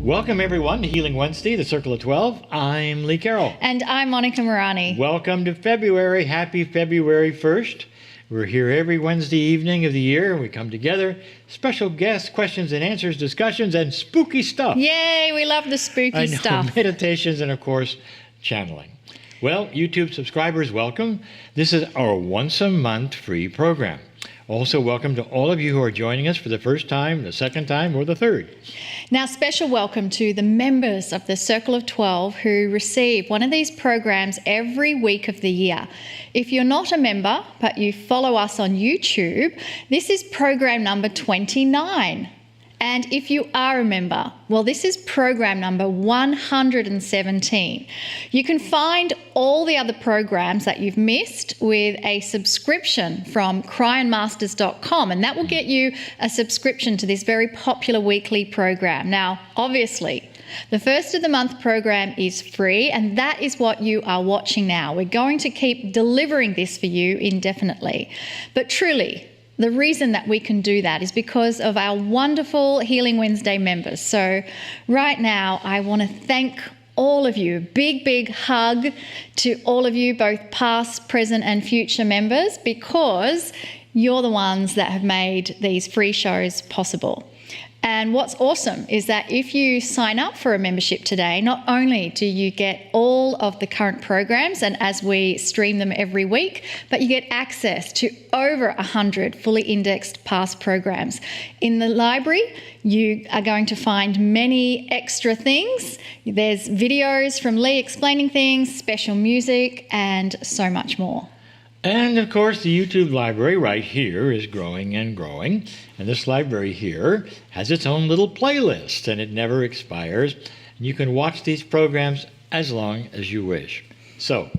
Welcome everyone to Healing Wednesday, the Circle of 12. I'm Lee Carroll. And I'm Monica Morani. Welcome to February. Happy February 1st. We're here every Wednesday evening of the year. We come together, special guests, questions and answers, discussions, and spooky stuff. Yay, we love the spooky stuff. Meditations and, of course, channeling. Well, YouTube subscribers, welcome. This is our once-a-month free program. Also, welcome to all of you who are joining us for the first time, the second time, or the third. Now, special welcome to the members of the Circle of 12 who receive one of these programs every week of the year. If you're not a member, but you follow us on YouTube, this is program number 29. And if you are a member, well, this is program number 117. You can find all the other programs that you've missed with a subscription from cryonmasters.com, and that will get you a subscription to this very popular weekly program. Now, obviously, the first of the month program is free, and that is what you are watching now. We're going to keep delivering this for you indefinitely. But truly, the reason that we can do that is because of our wonderful Healing Wednesday members. So right now, I want to thank all of you. Big hug to all of you, both past, present, and future members, because you're the ones that have made these free shows possible. And what's awesome is that if you sign up for a membership today, not only do you get all of the current programs and as we stream them every week, but you get access to over 100 fully indexed past programs. In the library, you are going to find many extra things. There's videos from Lee explaining things, special music, and so much more. And of course, the YouTube library right here is growing and growing. And this library here has its own little playlist, and it never expires. And you can watch these programs as long as you wish. So,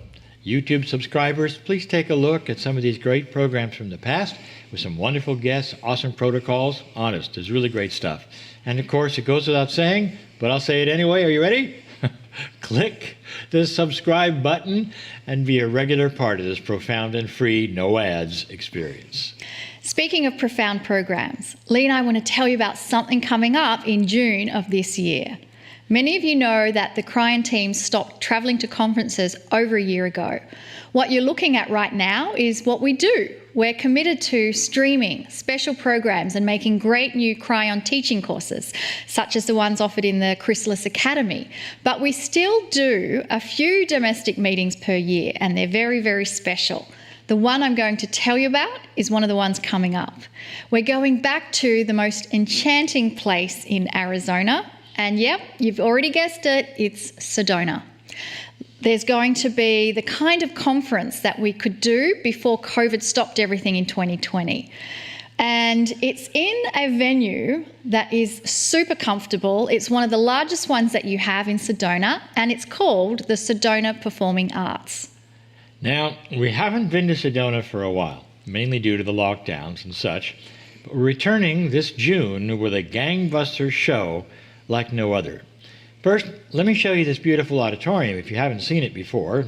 YouTube subscribers, please take a look at some of these great programs from the past with some wonderful guests, awesome protocols. Honest, there's really great stuff. And of course, it goes without saying, but I'll say it anyway. Are you ready? Click the subscribe button and be a regular part of this profound and free, no ads experience. Speaking of profound programs, Lee and I want to tell you about something coming up in June of this year. Many of you know that the Kryon team stopped travelling to conferences over a year ago. What you're looking at right now is what we do. We're committed to streaming special programs and making great new Kryon teaching courses, such as the ones offered in the Chrysalis Academy. But we still do a few domestic meetings per year, and they're very special. The one I'm going to tell you about is one of the ones coming up. We're going back to the most enchanting place in Arizona, and yep, you've already guessed it, it's Sedona. There's going to be the kind of conference that we could do before COVID stopped everything in 2020. And it's in a venue that is super comfortable. It's one of the largest ones that you have in Sedona, and it's called the Sedona Performing Arts. Now, we haven't been to Sedona for a while, mainly due to the lockdowns and such, but we're returning this June with a gangbuster show like no other. First, let me show you this beautiful auditorium if you haven't seen it before.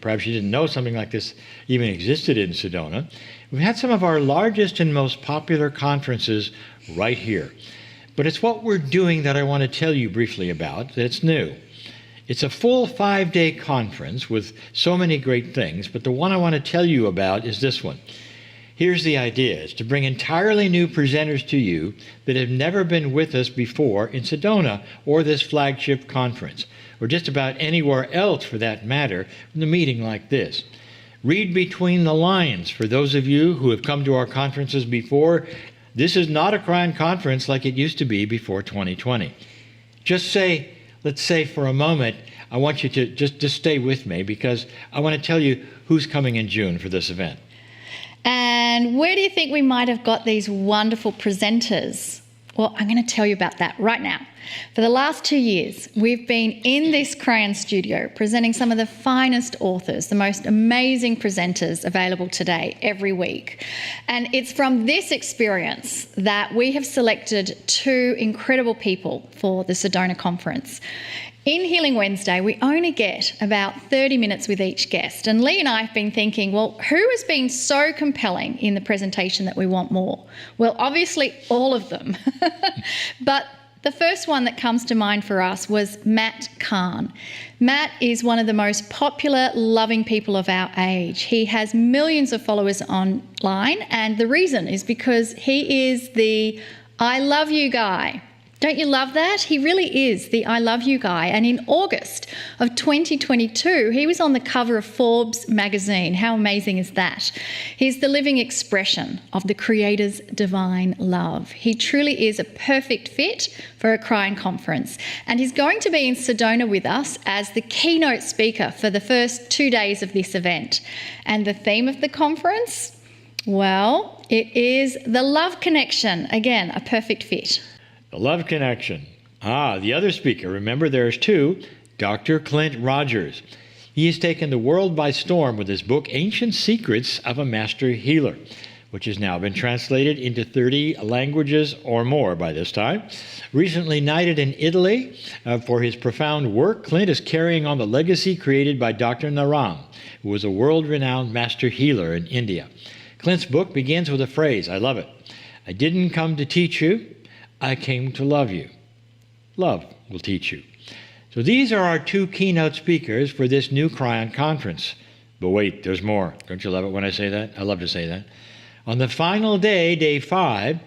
Perhaps you didn't know something like this even existed in Sedona. We've had some of our largest and most popular conferences right here. But it's what we're doing that I want to tell you briefly about that's new. It's a full 5-day conference with so many great things, but the one I want to tell you about is this one. Here's the idea. It's to bring entirely new presenters to you that have never been with us before in Sedona or this flagship conference, or just about anywhere else for that matter, in a meeting like this. Read between the lines for those of you who have come to our conferences before. This is not a Kryon conference like it used to be before 2020. Let's say for a moment, I want you to just stay with me because I want to tell you who's coming in June for this event. And where do you think we might have got these wonderful presenters? Well, I'm going to tell you about that right now. For the last 2 years, we've been in this Kryon studio presenting some of the finest authors, the most amazing presenters available today, every week. And it's from this experience that we have selected 2 incredible people for the Sedona conference. In Healing Wednesday, we only get about 30 minutes with each guest. And Lee and I have been thinking, well, who has been so compelling in the presentation that we want more? Well, obviously all of them. But The first one that comes to mind for us was Matt Kahn. Matt is one of the most popular, loving people of our age. He has millions of followers online, and the reason is because he is the I love you guy. Don't you love that? He really is the I love you guy. And in August of 2022, he was on the cover of Forbes magazine. How amazing is that? He's the living expression of the Creator's divine love. He truly is a perfect fit for a Kryon conference. And he's going to be in Sedona with us as the keynote speaker for the first 2 days of this event. And the theme of the conference? Well, it is the love connection. Again, a perfect fit. The love connection. The other speaker, remember there's two, Dr. Clint Rogers. He has taken the world by storm with his book, Ancient Secrets of a Master Healer, which has now been translated into 30 languages or more by this time. Recently knighted in Italy for his profound work, Clint is carrying on the legacy created by Dr. Narang, who was a world-renowned master healer in India. Clint's book begins with a phrase, I love it. I didn't come to teach you, I came to love you. Love will teach you. So these are our two keynote speakers for this new Kryon conference. But wait, there's more. Don't you love it when I say that? I love to say that. On the final day, day 5,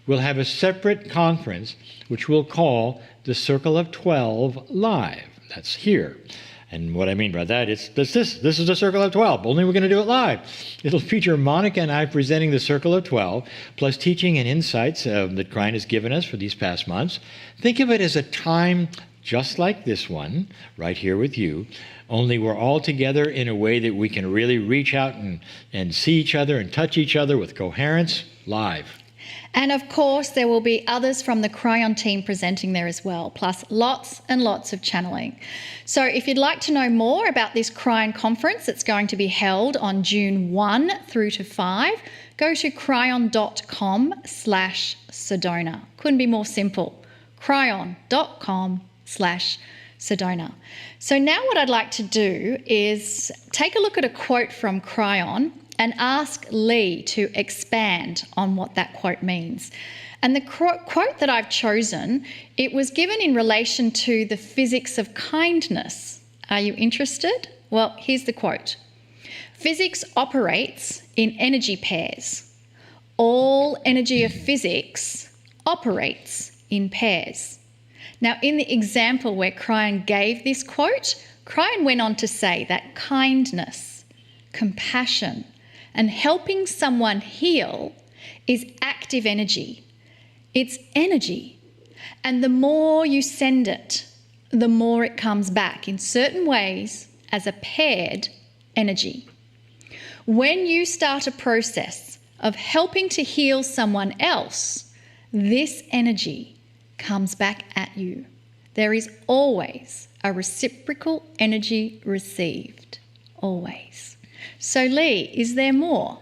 we'll have a separate conference, which we'll call the Circle of 12 Live. That's here. And what I mean by that is this is the Circle of 12, only we're going to do it live. It'll feature Monica and I presenting the Circle of 12, plus teaching and insights that Kryon has given us for these past months. Think of it as a time just like this one, right here with you, only we're all together in a way that we can really reach out and see each other and touch each other with coherence live. And of course, there will be others from the Kryon team presenting there as well, plus lots and lots of channeling. So if you'd like to know more about this Kryon conference that's going to be held on June 1 through to 5, go to kryon.com/Sedona. Couldn't be more simple. kryon.com/Sedona. So now what I'd like to do is take a look at a quote from Kryon and ask Lee to expand on what that quote means. And the quote that I've chosen, it was given in relation to the physics of kindness. Are you interested? Well, here's the quote. Physics operates in energy pairs. All energy of physics operates in pairs. Now, in the example where Kryon gave this quote, Kryon went on to say that kindness, compassion, and helping someone heal is active energy. It's energy. And the more you send it, the more it comes back in certain ways as a paired energy. When you start a process of helping to heal someone else, this energy comes back at you. There is always a reciprocal energy received. Always. So Lee, is there more?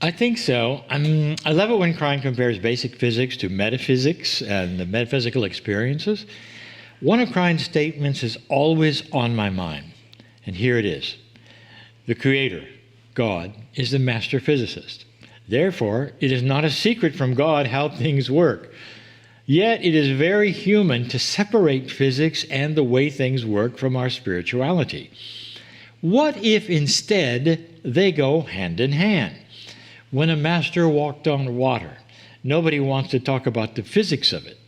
I think so. I love it when Kryon compares basic physics to metaphysics and the metaphysical experiences. One of Kryon's statements is always on my mind, and here it is. The Creator, God, is the master physicist. Therefore, it is not a secret from God how things work. Yet it is very human to separate physics and the way things work from our spirituality. What if instead they go hand in hand? When a master walked on water, nobody wants to talk about the physics of it.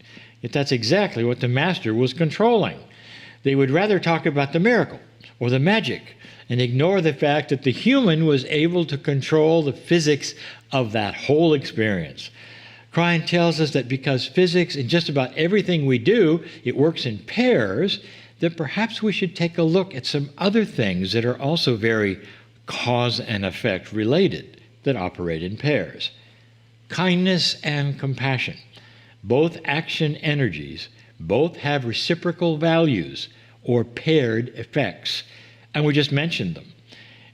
Yet that's exactly what the master was controlling. They would rather talk about the miracle or the magic and ignore the fact that the human was able to control the physics of that whole experience. Kryon tells us that because physics in just about everything we do, it works in pairs, that perhaps we should take a look at some other things that are also very cause and effect related that operate in pairs. Kindness and compassion, both action energies, both have reciprocal values or paired effects, and we just mentioned them.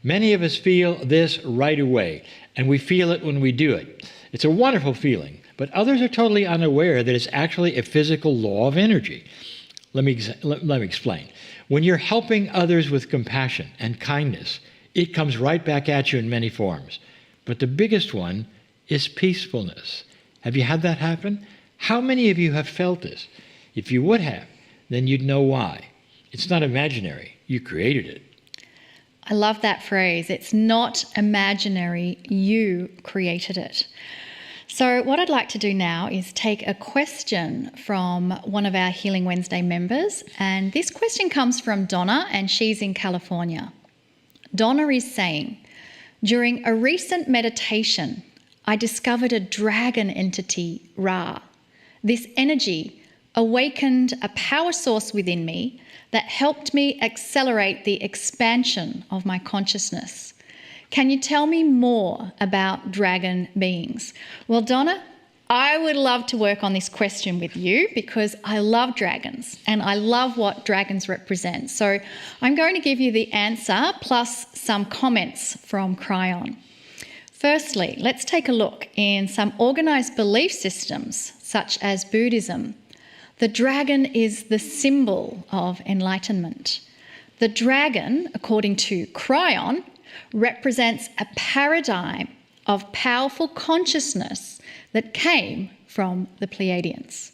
Many of us feel this right away, and we feel it when we do it. It's a wonderful feeling, but others are totally unaware that it's actually a physical law of energy. Let me explain. When you're helping others with compassion and kindness, it comes right back at you in many forms. But the biggest one is peacefulness. Have you had that happen? How many of you have felt this? If you would have, then you'd know why. It's not imaginary. You created it. I love that phrase. It's not imaginary. You created it. So what I'd like to do now is take a question from one of our Healing Wednesday members. And this question comes from Donna, and she's in California. Donna is saying, during a recent meditation, I discovered a dragon entity, Ra. This energy awakened a power source within me that helped me accelerate the expansion of my consciousness. Can you tell me more about dragon beings? Well, Donna, I would love to work on this question with you because I love dragons and I love what dragons represent. So I'm going to give you the answer plus some comments from Kryon. Firstly, let's take a look in some organised belief systems such as Buddhism. The dragon is the symbol of enlightenment. The dragon, according to Kryon, represents a paradigm of powerful consciousness that came from the Pleiadians.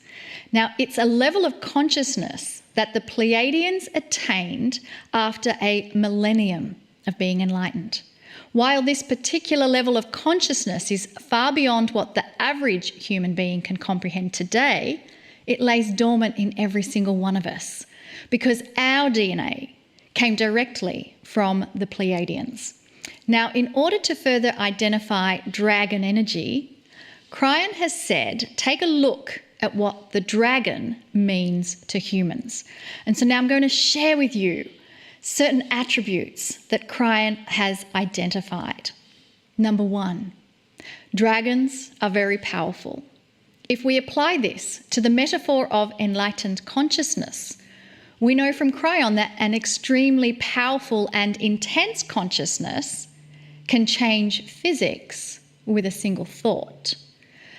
Now, it's a level of consciousness that the Pleiadians attained after a millennium of being enlightened. While this particular level of consciousness is far beyond what the average human being can comprehend today, it lays dormant in every single one of us because our DNA came directly from the Pleiadians. Now, in order to further identify dragon energy, Kryon has said, take a look at what the dragon means to humans. And so now I'm going to share with you certain attributes that Kryon has identified. Number 1, dragons are very powerful. If we apply this to the metaphor of enlightened consciousness, we know from Kryon that an extremely powerful and intense consciousness can change physics with a single thought.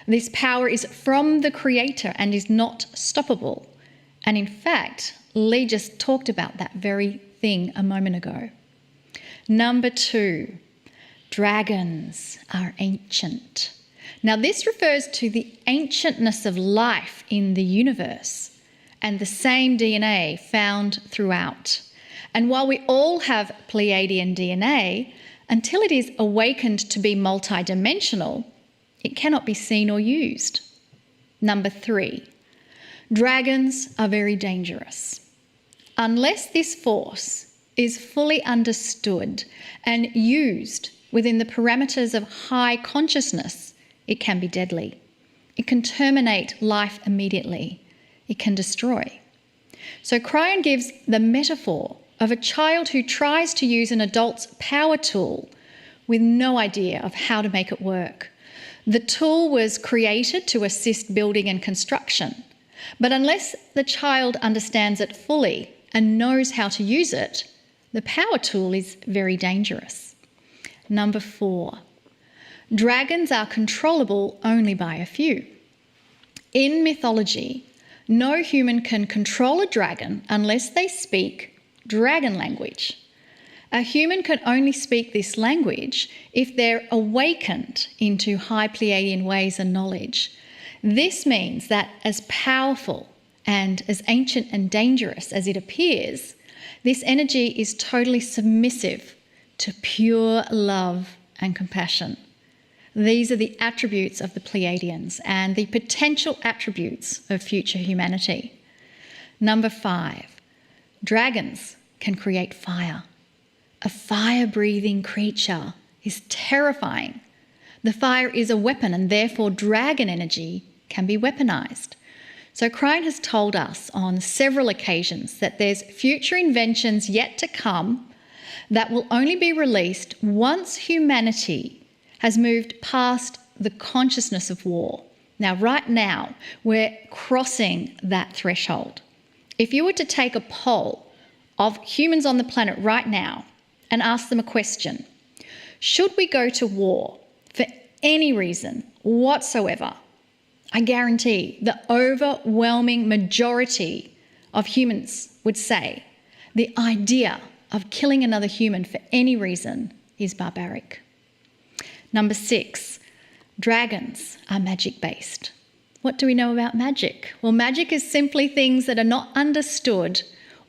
This power is from the Creator and is not stoppable. And in fact, Lee just talked about that very thing a moment ago. Number 2, dragons are ancient. Now, this refers to the ancientness of life in the universe and the same DNA found throughout. And while we all have Pleiadian DNA, until it is awakened to be multidimensional, it cannot be seen or used. Number 3, dragons are very dangerous. Unless this force is fully understood and used within the parameters of high consciousness, it can be deadly. It can terminate life immediately. It can destroy. So Kryon gives the metaphor of a child who tries to use an adult's power tool with no idea of how to make it work. The tool was created to assist building and construction, but unless the child understands it fully and knows how to use it, the power tool is very dangerous. Number 4, dragons are controllable only by a few. In mythology, no human can control a dragon unless they speak dragon language. A human can only speak this language if they're awakened into high Pleiadian ways and knowledge. This means that as powerful and as ancient and dangerous as it appears, this energy is totally submissive to pure love and compassion. These are the attributes of the Pleiadians and the potential attributes of future humanity. Number 5, dragons can create fire. A fire-breathing creature is terrifying. The fire is a weapon and therefore dragon energy can be weaponized. So Kryon has told us on several occasions that there's future inventions yet to come that will only be released once humanity has moved past the consciousness of war. Now, right now, we're crossing that threshold. If you were to take a poll of humans on the planet right now and ask them a question, should we go to war for any reason whatsoever? I guarantee the overwhelming majority of humans would say the idea of killing another human for any reason is barbaric. Number 6, dragons are magic-based. What do we know about magic? Well, magic is simply things that are not understood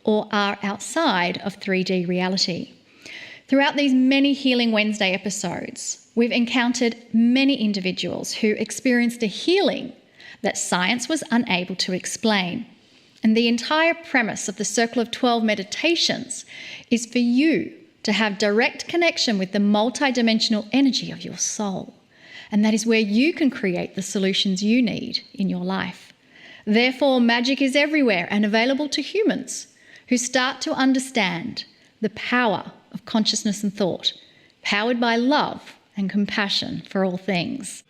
or are outside of 3D reality. Throughout these many Healing Wednesday episodes, we've encountered many individuals who experienced a healing that science was unable to explain. And the entire premise of the Circle of 12 meditations is for you to have direct connection with the multidimensional energy of your soul. And that is where you can create the solutions you need in your life. Therefore, magic is everywhere and available to humans who start to understand the power of consciousness and thought, powered by love and compassion for all things.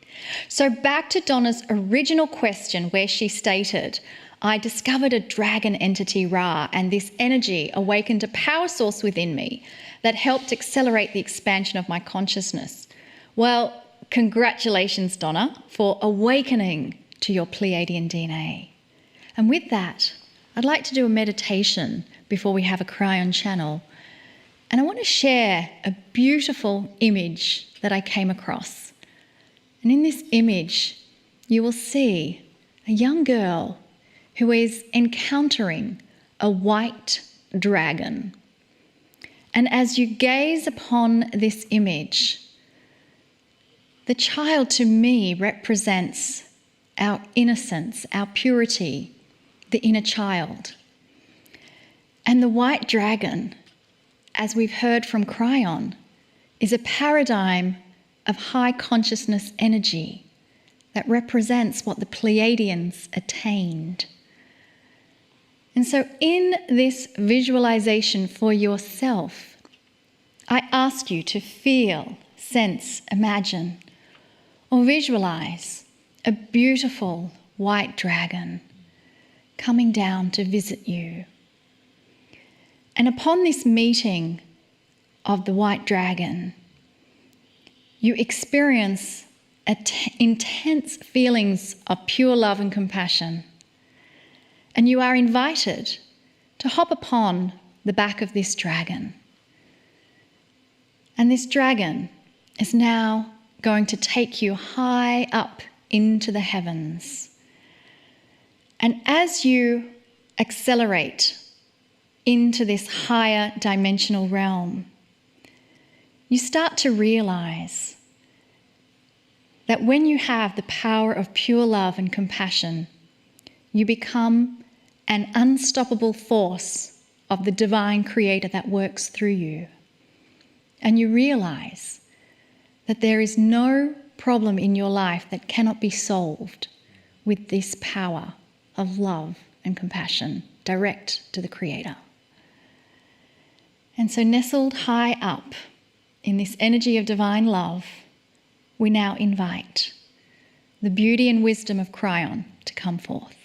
So back to Donna's original question where she stated, I discovered a dragon entity Ra, and this energy awakened a power source within me that helped accelerate the expansion of my consciousness. Well, congratulations, Donna, for awakening to your Pleiadian DNA. And with that, I'd like to do a meditation before we have a Kryon channel. And I want to share a beautiful image that I came across. And in this image, you will see a young girl who is encountering a white dragon. And as you gaze upon this image, the child to me represents our innocence, our purity, the inner child. And the white dragon, as we've heard from Kryon, is a paradigm of high consciousness energy that represents what the Pleiadians attained. And so in this visualization for yourself, I ask you to feel, sense, imagine, or visualize a beautiful white dragon coming down to visit you. And upon this meeting of the white dragon, you experience intense feelings of pure love and compassion. And you are invited to hop upon the back of this dragon. And this dragon is now going to take you high up into the heavens. And as you accelerate into this higher dimensional realm, you start to realize that when you have the power of pure love and compassion, you become an unstoppable force of the divine creator that works through you. And you realize that there is no problem in your life that cannot be solved with this power of love and compassion direct to the creator. And so nestled high up in this energy of divine love, we now invite the beauty and wisdom of Kryon to come forth.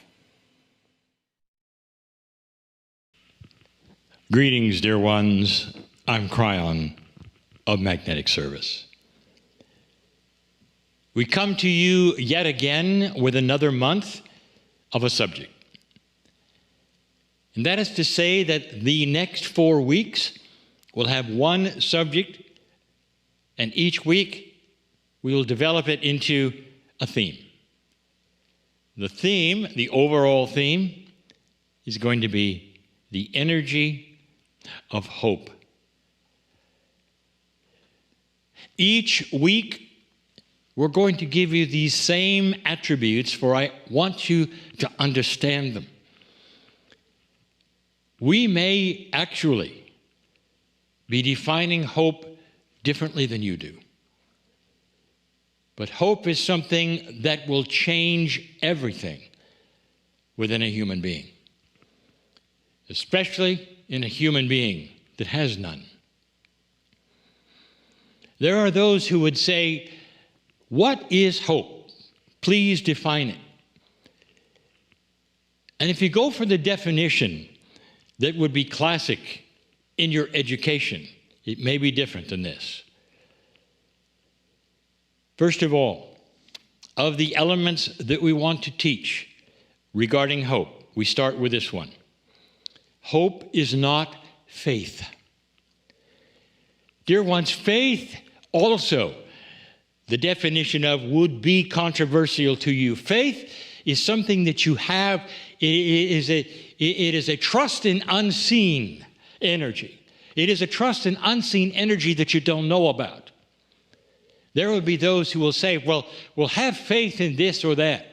Greetings, dear ones. I'm Kryon of Magnetic Service. We come to you yet again with another month of a subject. And that is to say that the next 4 weeks will have one subject, and each week we will develop it into a theme. The theme, the overall theme, is going to be the energy of hope. Each week, we're going to give you these same attributes, for I want you to understand them. We may actually be defining hope differently than you do. But hope is something that will change everything within a human being, especially in a human being that has none. There are those who would say, what is hope? Please define it. And if you go for the definition that would be classic in your education, it may be different than this. First of all, of the elements that we want to teach regarding hope, we start with this one. Hope is not faith. Dear ones, faith also, the definition of would be controversial to you. Faith is something that you have. It is a trust in unseen energy. It is a trust in unseen energy that you don't know about. There will be those who will say, well, we'll have faith in this or that.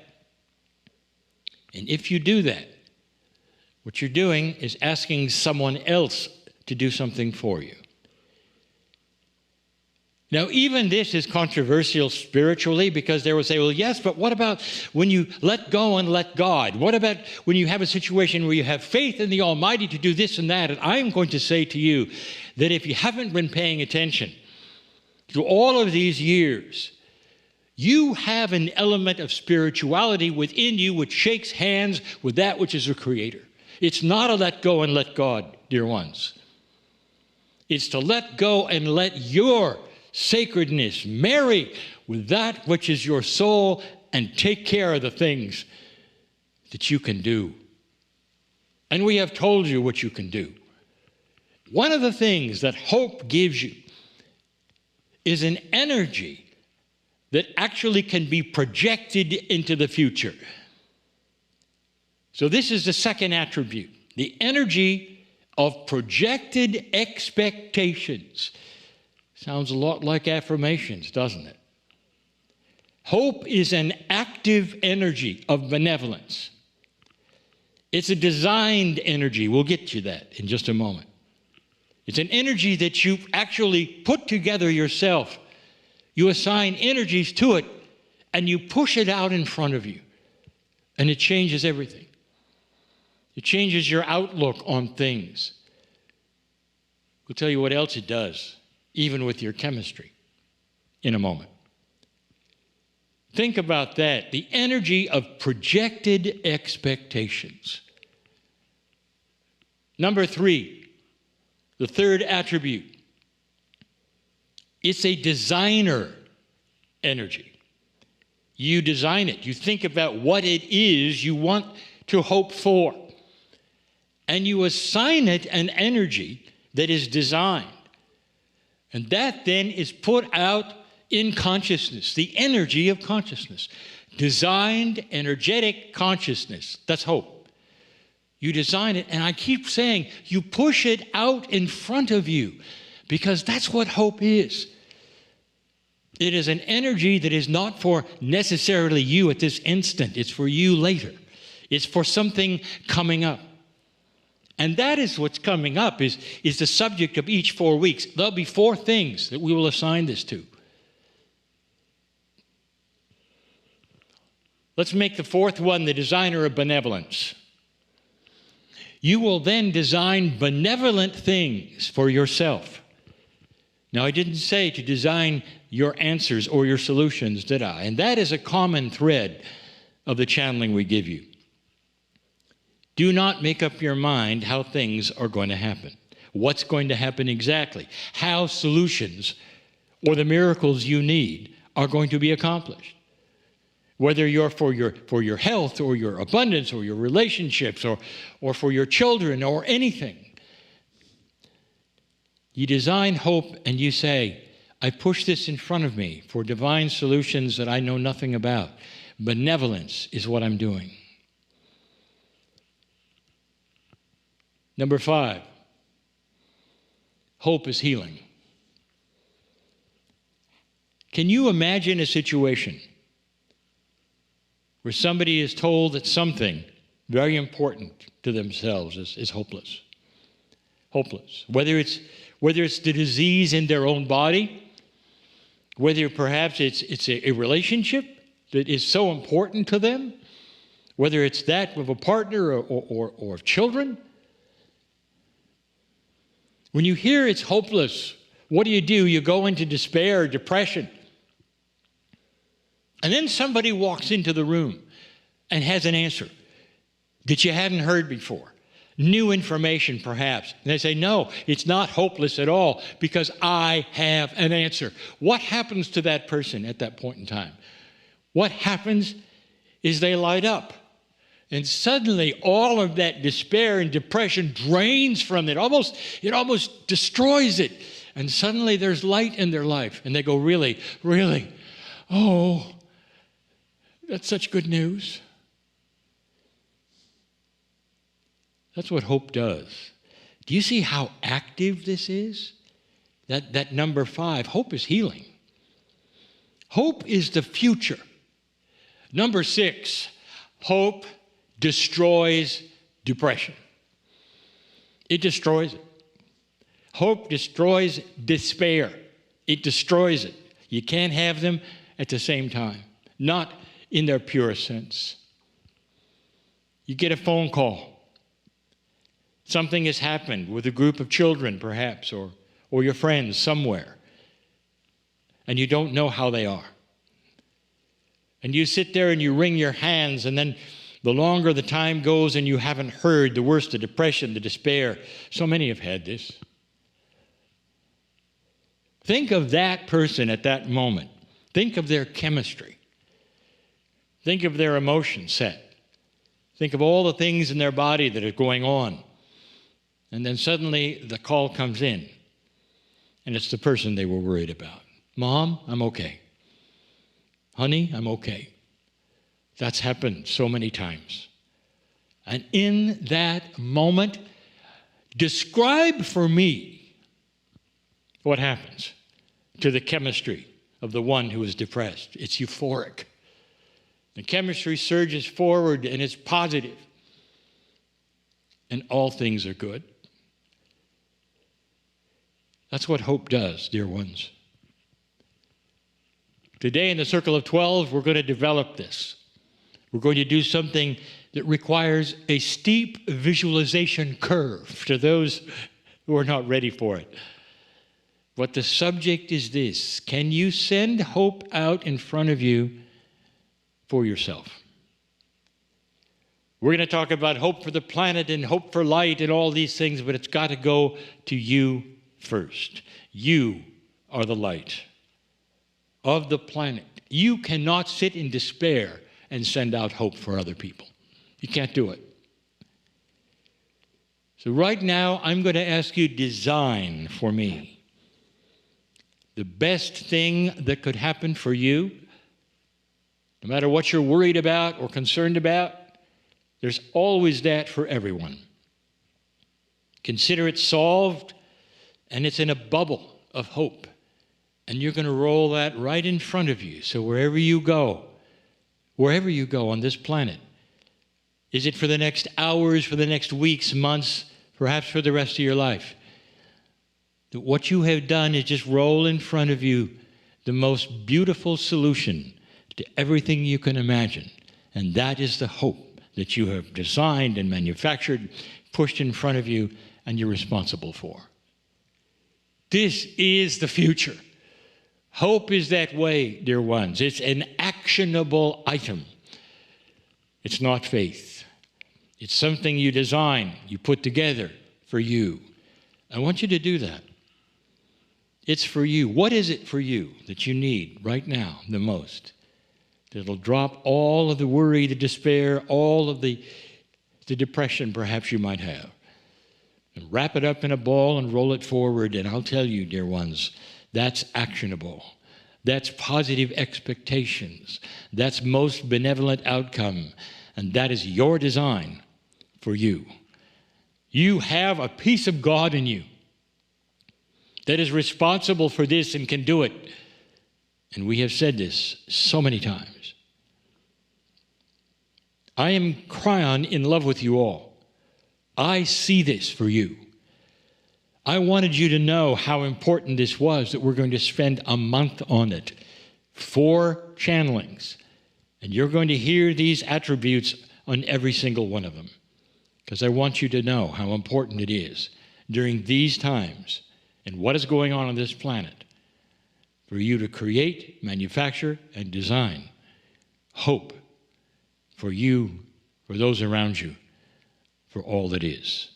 And if you do that, what you're doing is asking someone else to do something for you. Now, even this is controversial spiritually, because they will say, well, yes, but what about when you let go and let God? What about when you have a situation where you have faith in the Almighty to do this and that? And I'm going to say to you that if you haven't been paying attention through all of these years, you have an element of spirituality within you which shakes hands with that which is a creator. It's not a let go and let God, dear ones. It's to let go and let your sacredness marry with that which is your soul and take care of the things that you can do. And we have told you what you can do. One of the things that hope gives you is an energy that actually can be projected into the future. So this is the second attribute, the energy of projected expectations. Sounds a lot like affirmations, doesn't it? Hope is an active energy of benevolence. It's a designed energy. We'll get to that in just a moment. It's an energy that you actually put together yourself. You assign energies to it, and you push it out in front of you. And it changes everything. It changes your outlook on things. We'll tell you what else it does, even with your chemistry, in a moment. Think about that, the energy of projected expectations. Number 3, the third attribute. It's a designer energy. You design it. You think about what it is you want to hope for. And you assign it an energy that is designed. And that then is put out in consciousness, the energy of consciousness. Designed, energetic consciousness. That's hope. You design it, and I keep saying, you push it out in front of you, because that's what hope is. It is an energy that is not for necessarily you at this instant. It's for you later. It's for something coming up. And that is what's coming up, is the subject of each 4 weeks. There'll be 4 things that we will assign this to. Let's make the 4th one the designer of benevolence. You will then design benevolent things for yourself. Now, I didn't say to design your answers or your solutions, did I? And that is a common thread of the channeling we give you. Do not make up your mind how things are going to happen. What's going to happen exactly? How solutions or the miracles you need are going to be accomplished. Whether you're for your health or your abundance or your relationships or for your children or anything. You design hope and you say, I push this in front of me for divine solutions that I know nothing about. Benevolence is what I'm doing. Number 5, hope is healing. Can you imagine a situation where somebody is told that something very important to themselves is hopeless? Hopeless. Whether it's the disease in their own body, whether perhaps it's a relationship that is so important to them, whether it's that of a partner or of children. When you hear it's hopeless, what do? You go into despair, depression. And then somebody walks into the room and has an answer that you hadn't heard before. New information, perhaps. And they say, no, it's not hopeless at all because I have an answer. What happens to that person at that point in time? What happens is they light up. And suddenly all of that despair and depression drains from it. It almost destroys it. And suddenly there's light in their life. And they go, really, really? Oh, that's such good news. That's what hope does. Do you see how active this is? That number 5, hope is healing. Hope is the future. Number 6, hope destroys depression. It destroys it. Hope destroys despair. It destroys it. You can't have them at the same time, not in their purest sense. You get a phone call. Something has happened with a group of children, perhaps, or your friends somewhere, and you don't know how they are. And you sit there and you wring your hands, and then the longer the time goes and you haven't heard, the worse the depression, the despair. So many have had this. Think of that person at that moment. Think of their chemistry. Think of their emotion set. Think of all the things in their body that are going on. And then suddenly the call comes in, and it's the person they were worried about. Mom, I'm okay. Honey, I'm okay. That's happened so many times. And in that moment, describe for me what happens to the chemistry of the one who is depressed. It's euphoric. The chemistry surges forward and it's positive. And all things are good. That's what hope does, dear ones. Today in the Circle of 12, we're going to develop this. We're going to do something that requires a steep visualization curve to those who are not ready for it. But the subject is this: can you send hope out in front of you for yourself? We're going to talk about hope for the planet and hope for light and all these things, but it's got to go to you first. You are the light of the planet. You cannot sit in despair and send out hope for other people. You can't do it. So right now, I'm going to ask you to design for me the best thing that could happen for you. No matter what you're worried about or concerned about, there's always that for everyone. Consider it solved, and it's in a bubble of hope. And you're going to roll that right in front of you. So wherever you go on this planet, is it for the next hours, for the next weeks, months, perhaps for the rest of your life? That what you have done is just roll in front of you the most beautiful solution to everything you can imagine. And that is the hope that you have designed and manufactured, pushed in front of you, and you're responsible for. This is the future. Hope is that way, dear ones. It's an actionable item. It's not faith. It's something you design, you put together for you. I want you to do that. It's for you. What is it for you that you need right now the most? That'll drop all of the worry, the despair, all of the depression perhaps you might have. And wrap it up in a ball and roll it forward. And I'll tell you, dear ones, that's actionable. That's positive expectations. That's most benevolent outcome. And that is your design for you. You have a piece of God in you that is responsible for this and can do it. And we have said this so many times. I am Kryon in love with you all. I see this for you. I wanted you to know how important this was, that we're going to spend a month on it. 4 channelings. And you're going to hear these attributes on every single one of them. Because I want you to know how important it is during these times and what is going on this planet for you to create, manufacture, and design hope for you, for those around you, for all that is.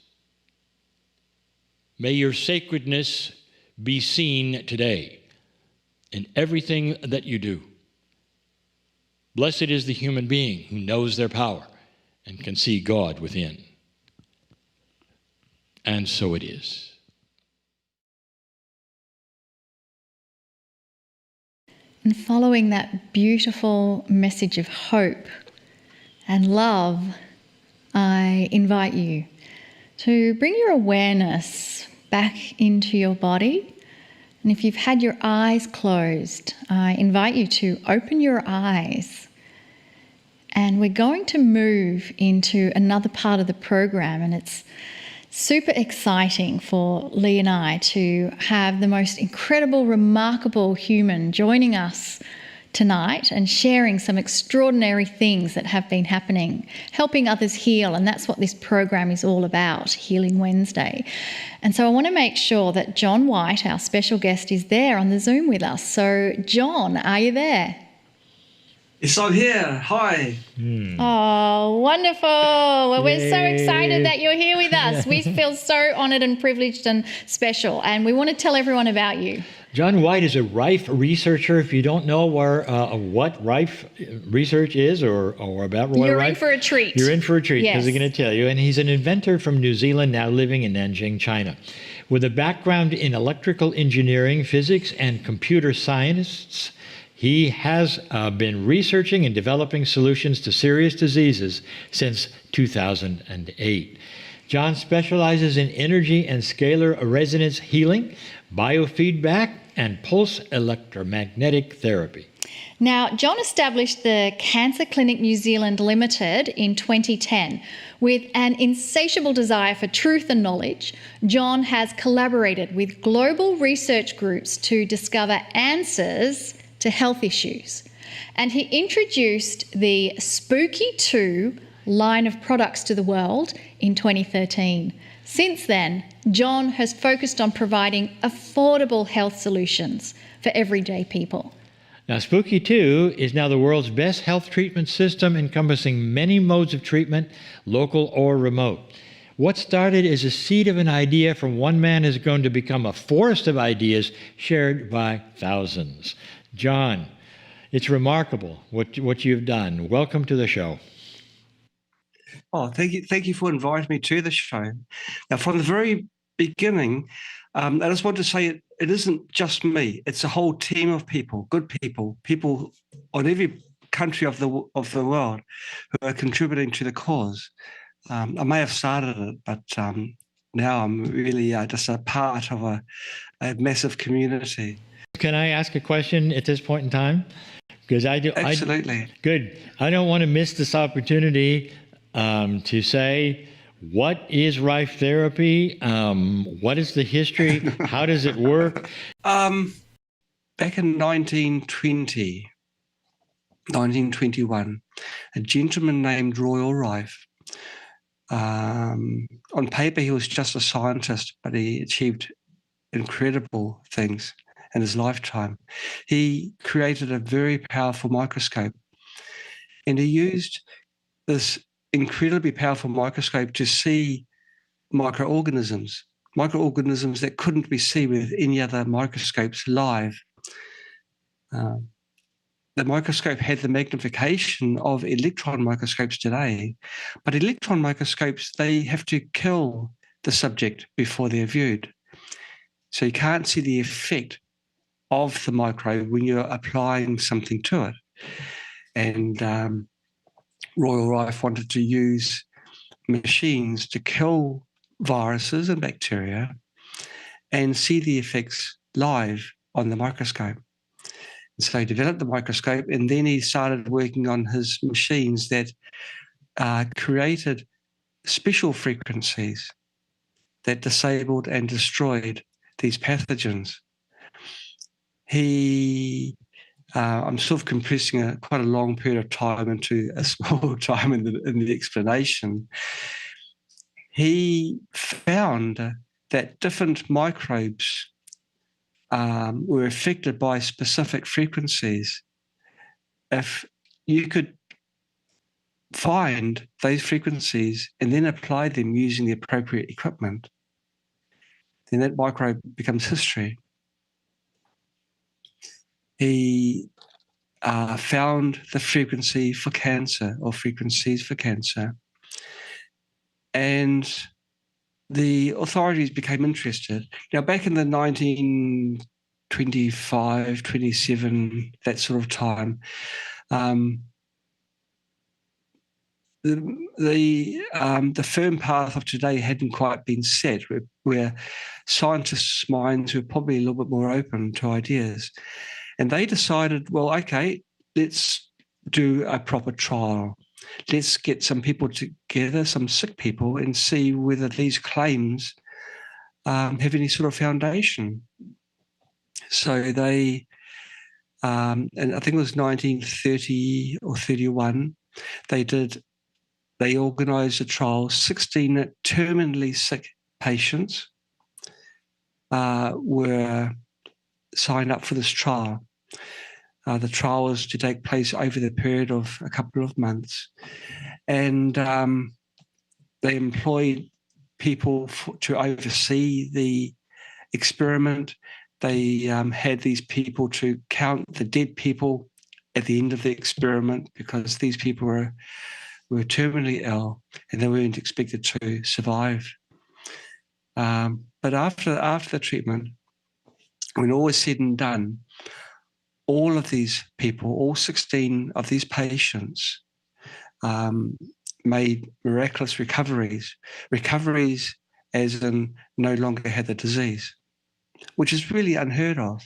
May your sacredness be seen today in everything that you do. Blessed is the human being who knows their power and can see God within. And so it is. And following that beautiful message of hope and love, I invite you to bring your awareness back into your body. And if you've had your eyes closed, I invite you to open your eyes. And we're going to move into another part of the program, and it's super exciting for Lee and I to have the most incredible, remarkable human joining us tonight and sharing some extraordinary things that have been happening, helping others heal. And that's what this program is all about, Healing Wednesday. And so I want to make sure that John White, our special guest, is there on the Zoom with us. So John, are you there? Yes, I'm here. Hi. Oh, wonderful. Well, we're so Yay. excited that you're here with us. We feel so honoured and privileged and special. And we want to tell everyone about you. John White is a Rife researcher. If you don't know what Rife research is or about Royal You're Rife, in for a treat. You're in for a treat, because Yes. I'm going to tell you. And he's an inventor from New Zealand, now living in Nanjing, China. With a background in electrical engineering, physics, and computer science, he has been researching and developing solutions to serious diseases since 2008. John specializes in energy and scalar resonance healing, biofeedback, and pulse electromagnetic therapy. Now, John established the Cancer Clinic New Zealand Limited in 2010. With an insatiable desire for truth and knowledge, John has collaborated with global research groups to discover answers to health issues. And he introduced the Spooky 2 line of products to the world in 2013. Since then, John has focused on providing affordable health solutions for everyday people. Now, Spooky 2 is now the world's best health treatment system, encompassing many modes of treatment, local or remote. What started as a seed of an idea from one man has grown to become a forest of ideas shared by thousands. John, it's remarkable what you've done. Welcome to the show. Oh, thank you for inviting me to the show. Now, from the very beginning, I just want to say it isn't just me. It's a whole team of people, good people on every country of the world who are contributing to the cause. I may have started it, but now I'm really just a part of a massive community. Can I ask a question at this point in time? Because I do. Absolutely. Good. I don't want to miss this opportunity to say, what is Rife therapy? What is the history? How does it work? Back in 1921, a gentleman named Royal Rife, on paper he was just a scientist, but he achieved incredible things in his lifetime. He created a very powerful microscope, and he used this incredibly powerful microscope to see microorganisms that couldn't be seen with any other microscopes live. The microscope had the magnification of electron microscopes today, but electron microscopes, they have to kill the subject before they're viewed. So you can't see the effect of the microbe when you're applying something to it. And Royal Rife wanted to use machines to kill viruses and bacteria and see the effects live on the microscope. And so he developed the microscope, and then he started working on his machines that created special frequencies that disabled and destroyed these pathogens. I'm sort of compressing quite a long period of time into a small time in the explanation. He found that different microbes were affected by specific frequencies. If you could find those frequencies and then apply them using the appropriate equipment, then that microbe becomes history. He found the frequency for cancer, or frequencies for cancer, and the authorities became interested. Now, back in the 1925, 27, that sort of time, the firm path of today hadn't quite been set, where scientists' minds were probably a little bit more open to ideas. And they decided, well, okay, let's do a proper trial. Let's get some people together, some sick people, and see whether these claims have any sort of foundation. So they, and I think it was 1930 or 31, they organised a trial. 16 terminally sick patients were signed up for this trial. The trial was to take place over the period of a couple of months. And they employed people to oversee the experiment. They had these people to count the dead people at the end of the experiment, because these people were terminally ill and they weren't expected to survive. But after the treatment, when all was said and done, all of these people, all 16 of these patients, made miraculous recoveries as in no longer had the disease, which is really unheard of.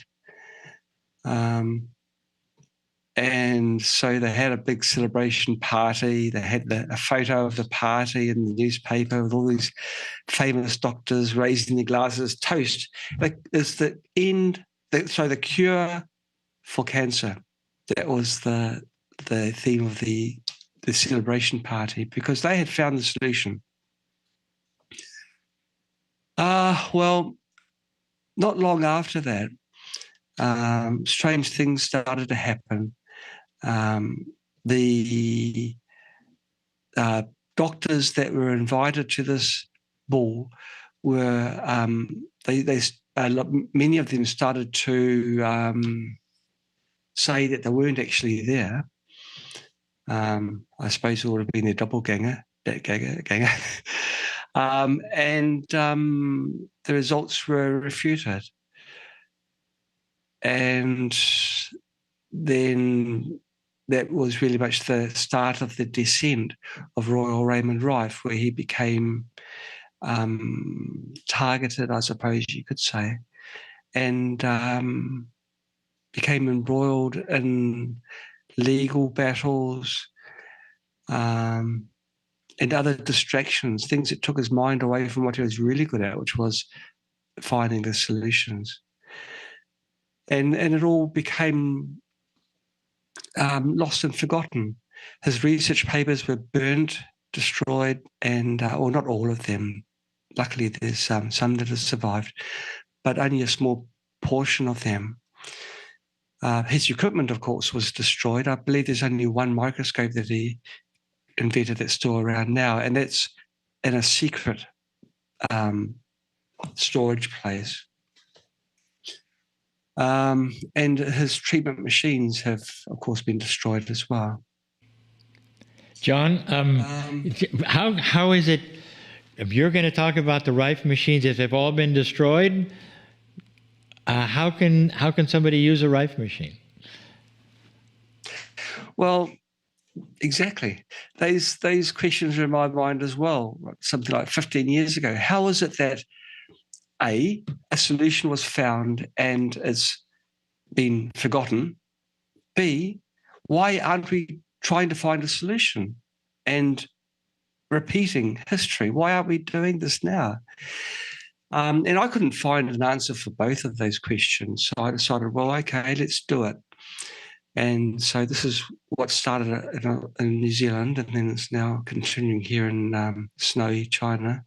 And so they had a big celebration party. They had a photo of the party in the newspaper with all these famous doctors raising their glasses, toast. Like, it's the end, the cure for cancer. That was the theme of the celebration party, because they had found the solution. Well, not long after that, strange things started to happen. The doctors that were invited to this ball were many of them started to say that they weren't actually there. I suppose it would have been their doppelganger, and the results were refuted. And then that was really much the start of the descent of Royal Raymond Rife, where he became targeted, I suppose you could say, and became embroiled in legal battles and other distractions, things that took his mind away from what he was really good at, which was finding the solutions. And it all became lost and forgotten. His research papers were burnt, destroyed, and or not all of them. Luckily, there's some that have survived, but only a small portion of them. His equipment, of course, was destroyed. I believe there's only one microscope that he invented that's still around now, and that's in a secret storage place. And his treatment machines have, of course, been destroyed as well. John, how is it, if you're going to talk about the Rife machines, if they've all been destroyed, how can somebody use a Rife machine? Well, exactly. Those questions are in my mind as well. Something like 15 years ago. How is it that a solution was found and it's been forgotten? B, why aren't we trying to find a solution and repeating history? Why aren't we doing this now? And I couldn't find an answer for both of those questions. So I decided, well, okay, let's do it. And so this is what started in New Zealand, and then it's now continuing here in snowy China,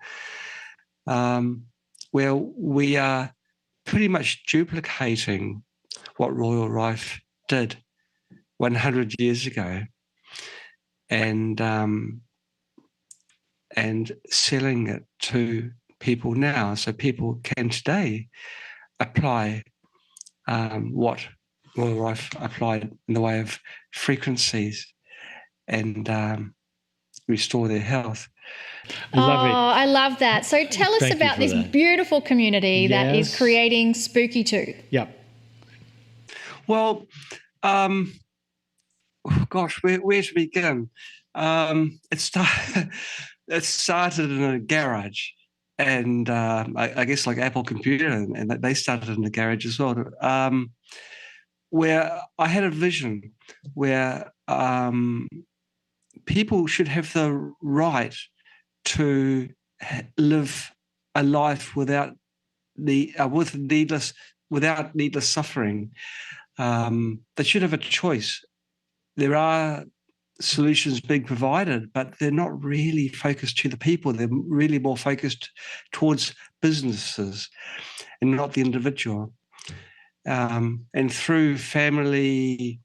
where we are pretty much duplicating what Royal Rife did 100 years ago, and selling it to people now, so people can today apply what Royal Rife applied in the way of frequencies and restore their health. Lovely. Oh, I love that. So tell us Thank you about for this that. beautiful community that is Yes. creating Spooky Tooth. Yep. Well, gosh, where to begin? It started. It started in a garage, and I guess like Apple Computer, and they started in the garage as well. Where I had a vision where people should have the right to live a life without needless suffering. They should have a choice. There are solutions being provided, but they're not really focused to the people. They're really more focused towards businesses and not the individual. And through family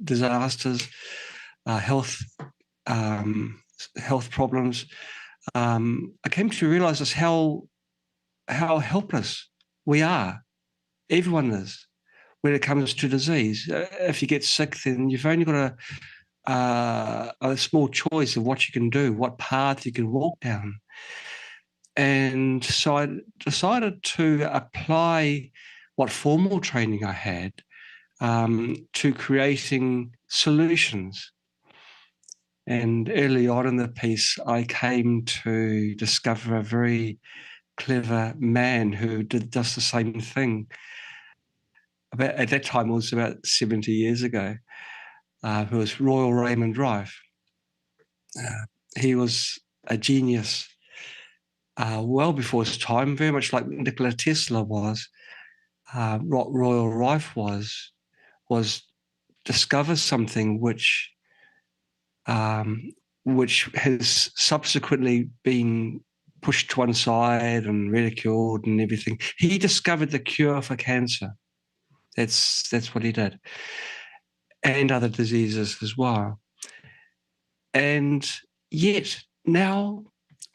disasters, health problems, I came to realize just how helpless we are. Everyone is when it comes to disease. If you get sick, then you've only got a small choice of what you can do, what path you can walk down. And so I decided to apply what formal training I had to creating solutions. And early on in the piece, I came to discover a very clever man who did just the same thing. At that time, it was about 70 years ago, who was Royal Raymond Rife. He was a genius well before his time, very much like Nikola Tesla was. What Royal Rife was discover something which has subsequently been pushed to one side and ridiculed and everything. He discovered the cure for cancer. That's what he did, and other diseases as well. And yet now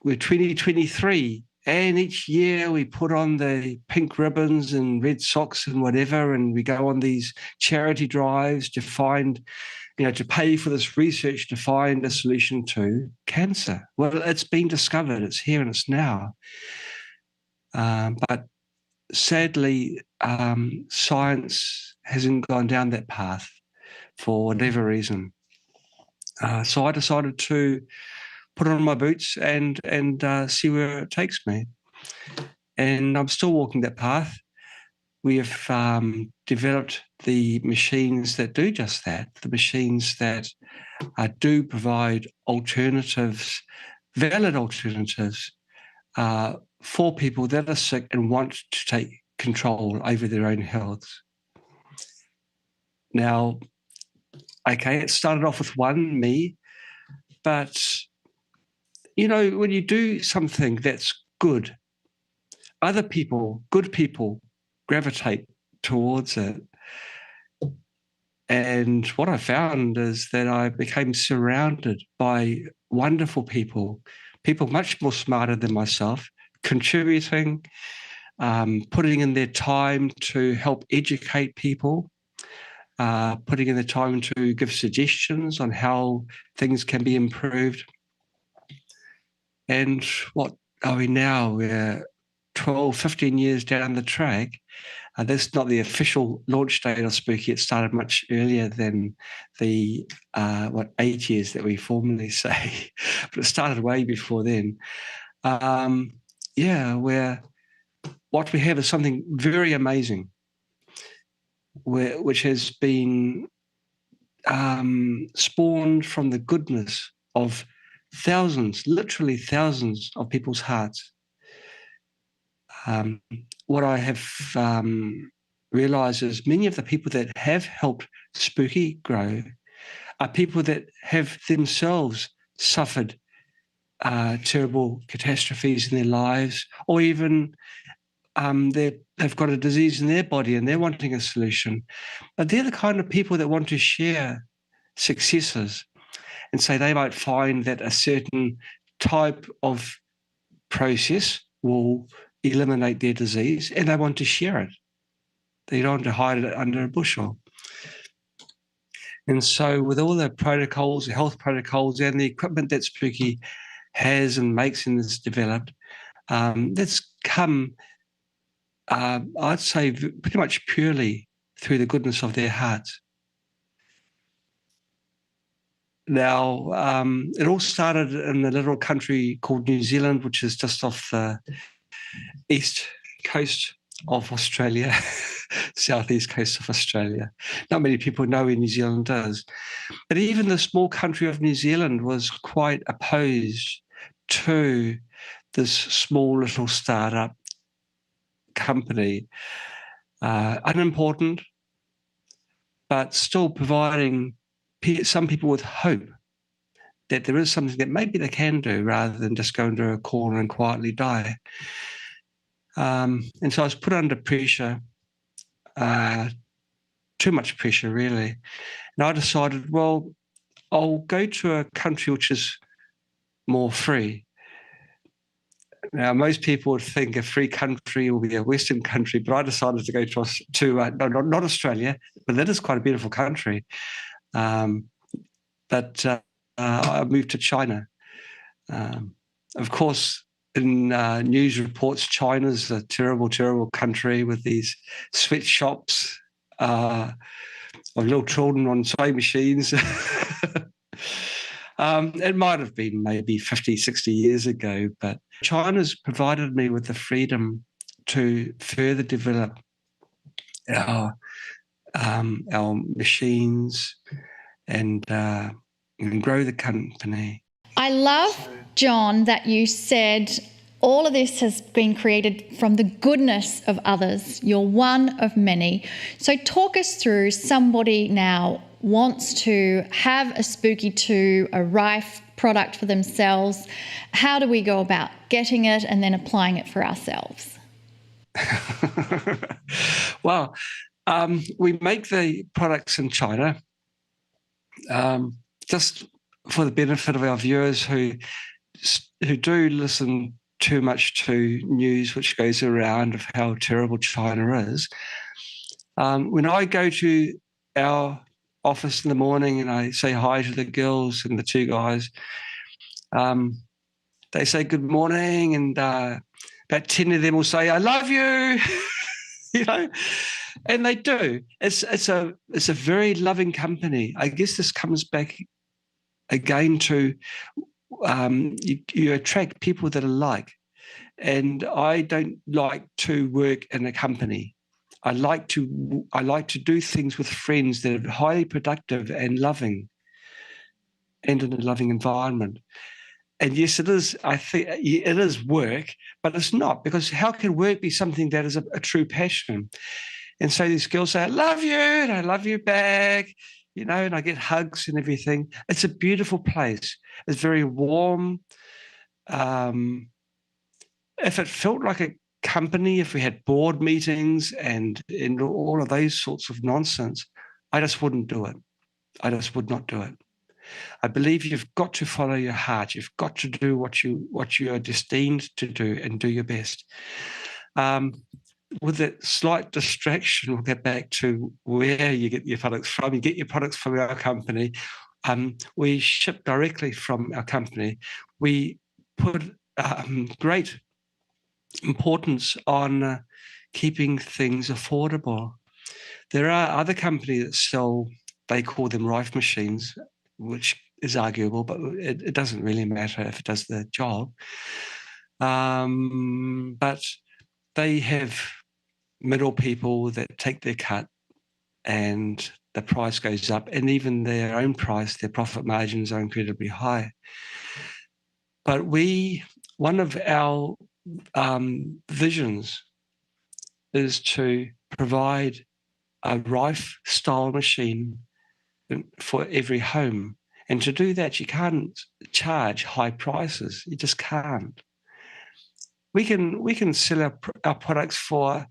we're 2023, and each year we put on the pink ribbons and red socks and whatever, and we go on these charity drives to find, to pay for this research to find a solution to cancer. Well, it's been discovered, it's here and it's now. But sadly, science hasn't gone down that path for whatever reason. So I decided to put on my boots and see where it takes me. And I'm still walking that path. We have developed the machines that do just that, the machines that do provide alternatives, valid alternatives, for people that are sick and want to take control over their own health. Now, okay, it started off with me, but, when you do something that's good, other people, good people, gravitate towards it. And what I found is that I became surrounded by wonderful people much more smarter than myself, contributing, putting in their time to help educate people, putting in the time to give suggestions on how things can be improved. And what are we now? We're 12, 15 years down the track. That's not the official launch date of Spooky. It started much earlier than the 8 years that we formally say, but it started way before then. Where what we have is something very amazing, which has been spawned from the goodness of thousands, literally thousands of people's hearts. What I have realized is many of the people that have helped Spooky grow are people that have themselves suffered terrible catastrophes in their lives, or even they've got a disease in their body and they're wanting a solution. But they're the kind of people that want to share successes and say they might find that a certain type of process will eliminate their disease, and they want to share it. They don't want to hide it under a bushel. And so with all the protocols, the health protocols, and the equipment that Spooky has and makes and has developed, that's come, I'd say, pretty much purely through the goodness of their hearts. Now, it all started in a little country called New Zealand, which is just off the east coast of Australia, southeast coast of Australia. Not many people know where New Zealand is. But even the small country of New Zealand was quite opposed to this small little startup company, unimportant, but still providing some people with hope that there is something that maybe they can do rather than just go into a corner and quietly die. And so I was put under pressure, too much pressure, really. And I decided, well, I'll go to a country which is more free. Now, most people would think a free country will be a Western country, but I decided to go to not Australia, but that is quite a beautiful country. But I moved to China. Of course, in news reports, China's a terrible, terrible country with these sweatshops of little children on sewing machines. It might have been maybe 50, 60 years ago, but China's provided me with the freedom to further develop our machines and grow the company. I love, John, that you said all of this has been created from the goodness of others. You're one of many. So talk us through, somebody now wants to have a Spooky 2, a Rife product for themselves. How do we go about getting it and then applying it for ourselves? Well, we make the products in China just for the benefit of our viewers who do listen too much to news which goes around of how terrible China is. When I go to our office in the morning and I say hi to the girls and the two guys, they say good morning, and about 10 of them will say, I love you, you know, and they do. It's a very loving company. I guess this comes back again to you attract people that are like, and I don't like to work in a company. I like to do things with friends that are highly productive and loving, and in a loving environment. And yes, it is. I think it is work, but it's not, because how can work be something that is a true passion? And so these girls say, I love you, and I love you back, you know, and I get hugs and everything. It's a beautiful place. It's very warm. If it felt like a company, if we had board meetings and all of those sorts of nonsense, I just wouldn't do it. I just would not do it. I believe you've got to follow your heart. You've got to do what you are destined to do, and do your best. With that slight distraction, we'll get back to where you get your products from. You get your products from our company. We ship directly from our company. We put great importance on keeping things affordable. There are other companies that sell, they call them Rife machines, which is arguable, but it doesn't really matter if it does the job. But they have middle people that take their cut, and the price goes up, and even their own price, their profit margins are incredibly high. But one of our visions is to provide a Rife style machine for every home. And to do that, you can't charge high prices. You just can't. We can sell our products for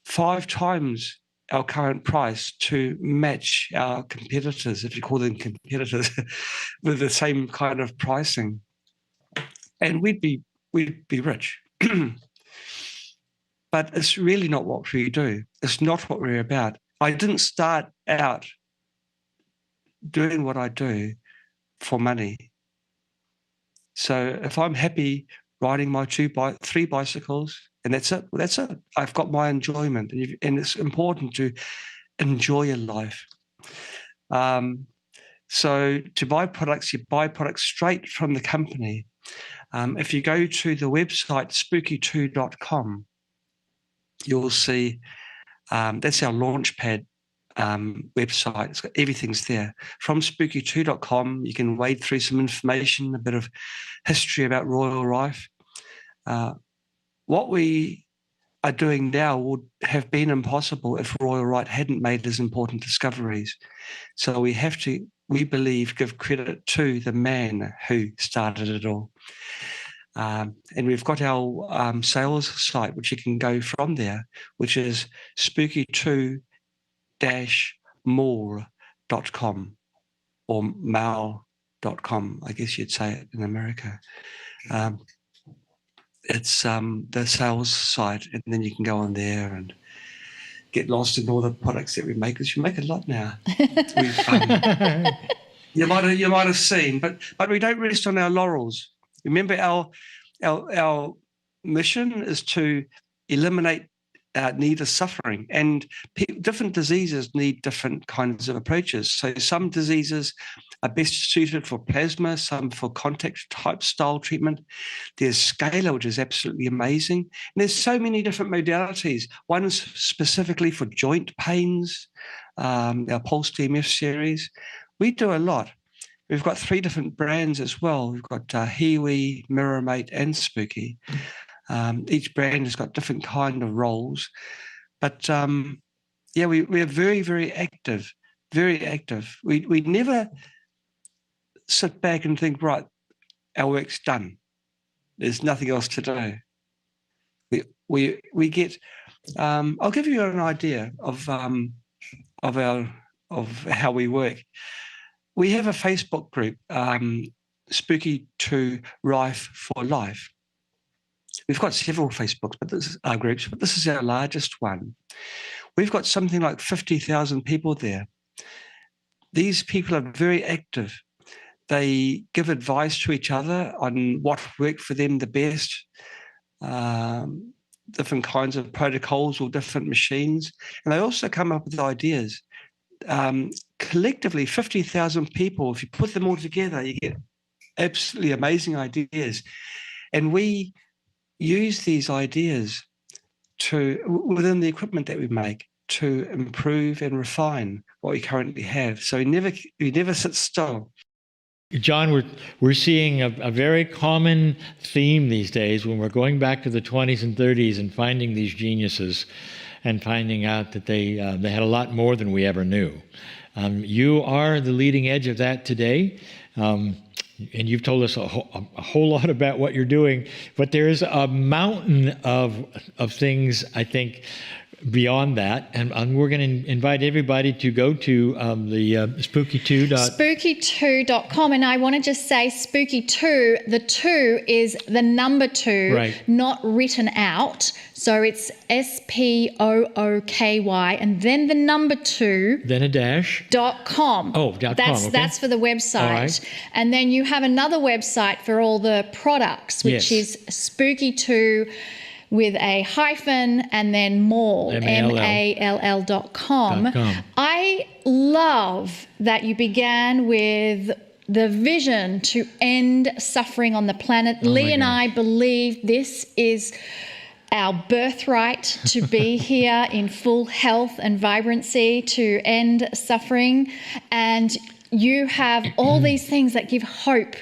5 times our current price to match our competitors, if you call them competitors, with the same kind of pricing. And we'd be rich. But it's really not what we do. It's not what we're about. I didn't start out doing what I do for money. So if I'm happy riding my 3 bicycles, and that's it, well, that's it. I've got my enjoyment, and it's important to enjoy your life. So to buy products, you buy products straight from the company. If you go to the website spooky2.com, you'll see that's our Launchpad website. It's got everything's there. From spooky2.com, you can wade through some information, a bit of history about Royal Rife. What we are doing now would have been impossible if Royal Rife hadn't made his important discoveries. So we have to, we believe, give credit to the man who started it all. And we've got our sales site, which you can go from there, which is spooky2-mall.com or mall.com, I guess you'd say it in America. It's the sales site, and then you can go on there and get lost in all the products that we make, because we make a lot now. You might have seen, but we don't rest on our laurels. Remember, our mission is to eliminate needless suffering, and different diseases need different kinds of approaches. So some diseases are best suited for plasma, some for contact type style treatment. There's scalar, which is absolutely amazing. And there's so many different modalities. One's specifically for joint pains, our Pulse DMF series. We do a lot. We've got 3 different brands as well. We've got Hiwi, Mirrormate, and Spooky. Each brand has got different kind of roles. But we are very, very active, very active. We never sit back and think, right, our work's done. There's nothing else to do. We get. I'll give you an idea of how we work. We have a Facebook group, Spooky to Rife for Life. We've got several Facebooks, but groups, but this is our largest one. We've got something like 50,000 people there. These people are very active. They give advice to each other on what worked for them the best, different kinds of protocols or different machines. And they also come up with ideas. Collectively, 50,000 people, if you put them all together, you get absolutely amazing ideas. And we use these ideas within the equipment that we make to improve and refine what we currently have. So we never sit still. John, we're seeing a very common theme these days when we're going back to the 20s and 30s and finding these geniuses and finding out that they had a lot more than we ever knew. You are the leading edge of that today, and you've told us a whole lot about what you're doing, but there's a mountain of things, I think, beyond that, and we're going to invite everybody to go to the spooky2.com, and I want to just say spooky2, the 2 is the number 2, right, not written out, so it's SPOOKY and then the number 2, then a dash .com. .com, okay. That's for the website. All right. And then you have another website for all the products, which is spooky2 with a hyphen and then mall, MALL.com. I love that you began with the vision to end suffering on the planet. Lee and I believe this is our birthright to be here in full health and vibrancy, to end suffering. And you have all these things that give hope.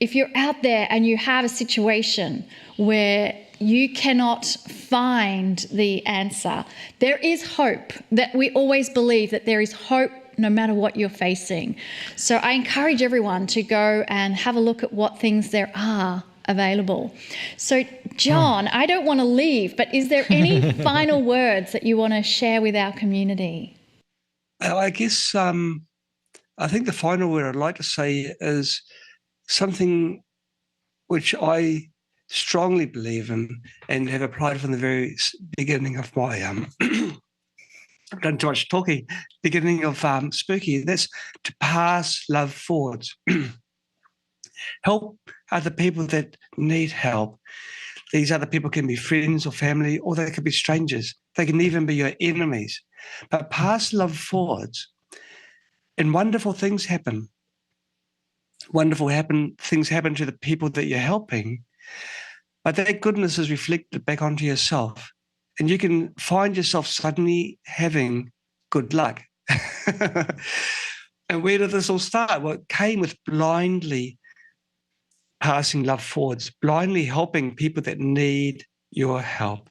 If you're out there and you have a situation where you cannot find the answer, there is hope. That we always believe that there is hope no matter what you're facing. So I encourage everyone to go and have a look at what things there are available. So John, I don't want to leave, but is there any final words that you want to share with our community? I guess I think the final word I'd like to say is something which I strongly believe in and have applied from the very beginning of my I've done too much talking, beginning of Spooky. That's to pass love forwards. Help other people that need help. These other people can be friends or family, or they could be strangers. They can even be your enemies. But pass love forwards, and wonderful things happen. wonderful things happen to the people that you're helping, but that goodness is reflected back onto yourself. And you can find yourself suddenly having good luck. And where did this all start? Well, it came with blindly passing love forwards, blindly helping people that need your help.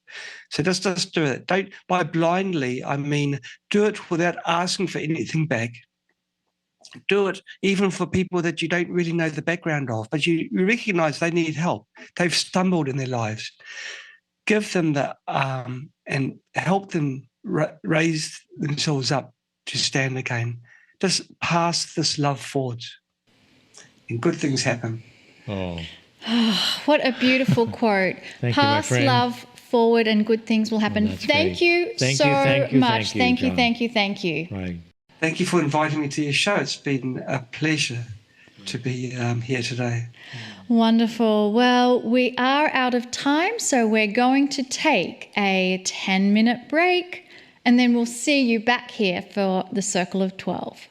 So just do it. Don't, by blindly, I mean do it without asking for anything back. Do it even for people that you don't really know the background of, but you recognize they need help. They've stumbled in their lives. Give them the and help them raise themselves up to stand again. Just pass this love forwards, and good things happen. Oh, What a beautiful quote. Thank you, my Pass friend. love forward and good things will happen. that's Thank great. you Thank so you, thank you, much. thank you, Thank you, John. thank you. right. Thank you for inviting me to your show. It's been a pleasure to be here today. Wonderful. Well, we are out of time, so we're going to take a 10-minute break and then we'll see you back here for the Circle of 12.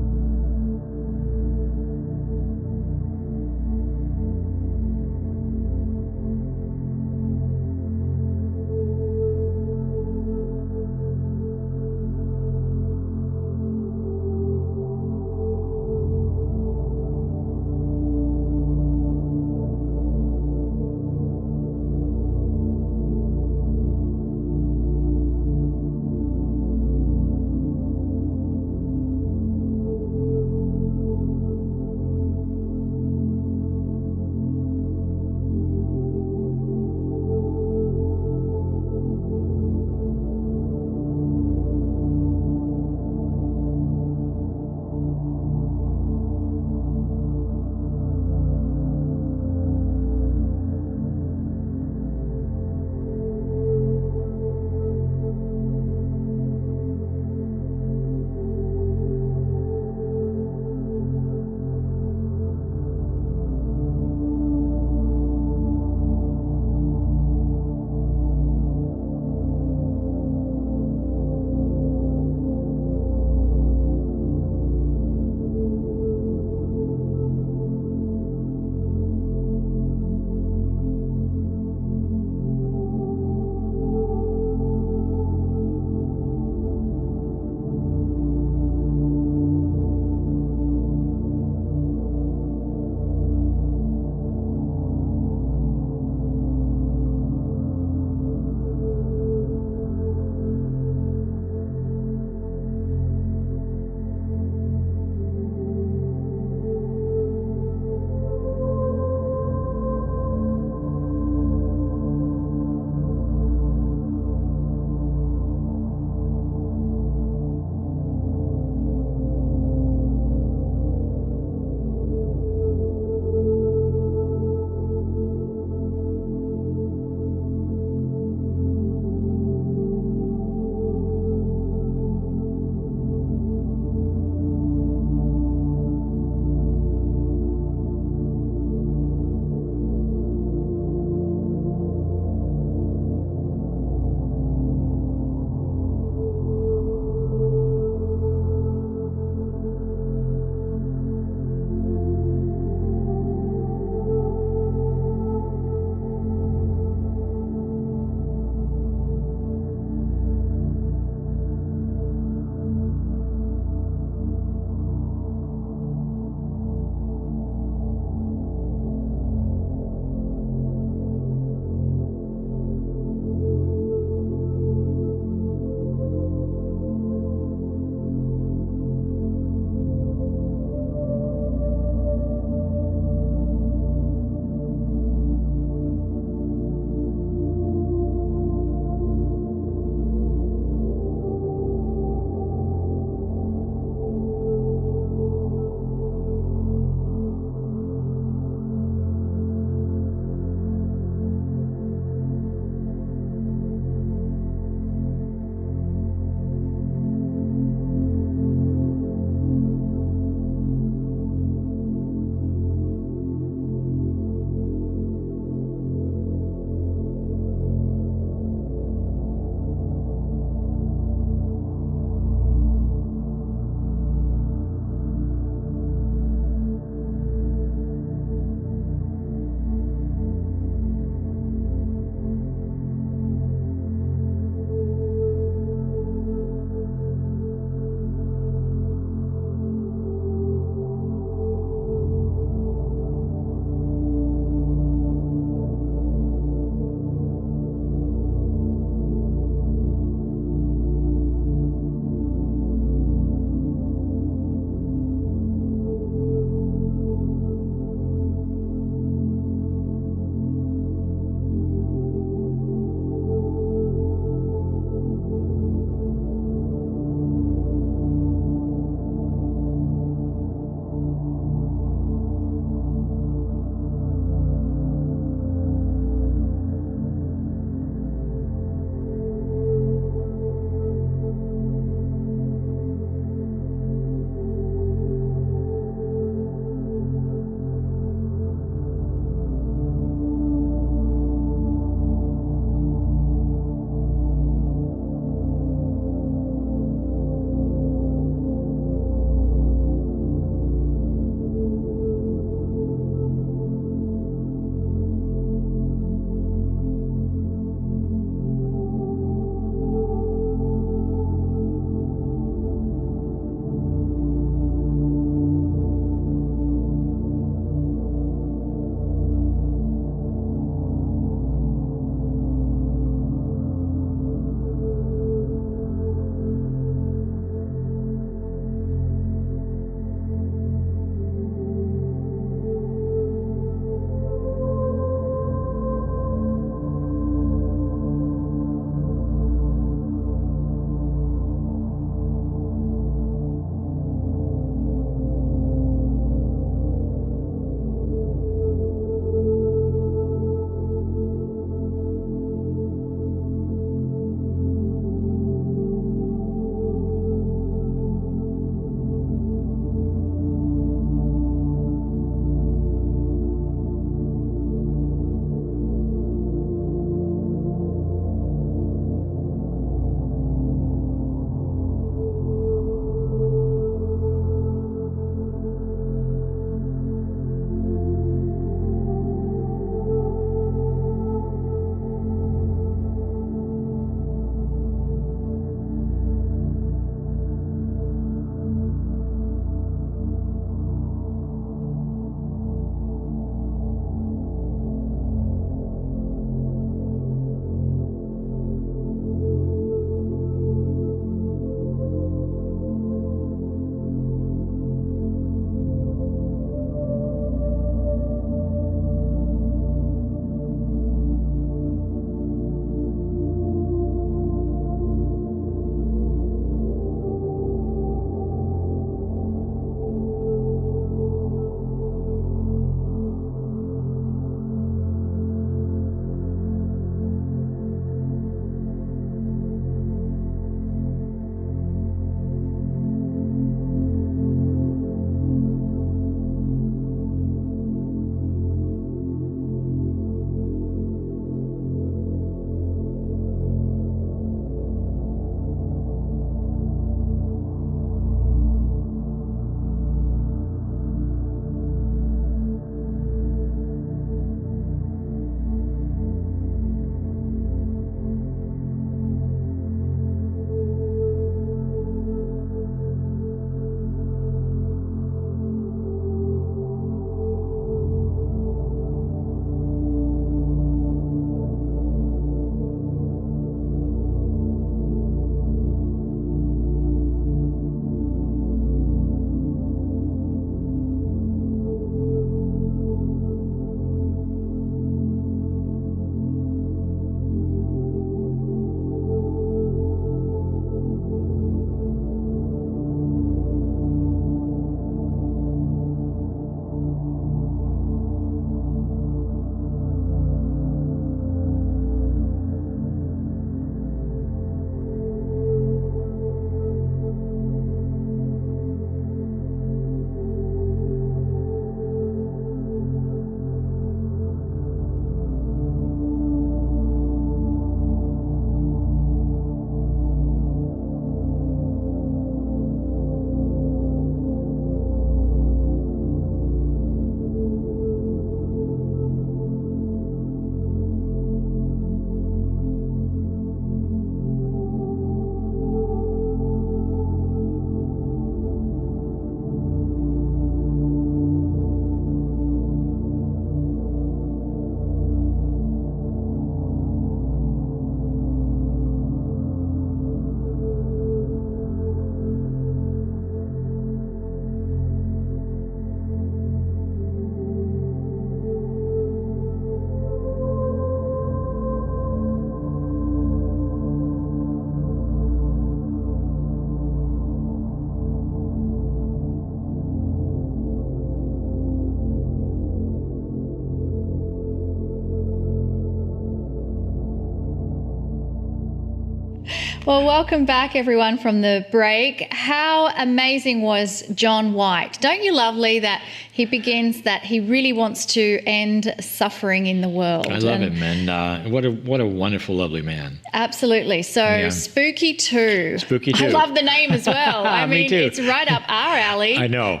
Well, welcome back, everyone, from the break. How amazing was John White? Don't you lovely that he begins that he really wants to end suffering in the world? I love him, and what a wonderful, lovely man. Absolutely. So, Yeah. Spooky 2. Spooky 2. I love the name as well. I Me mean, too. it's right up our alley. I know.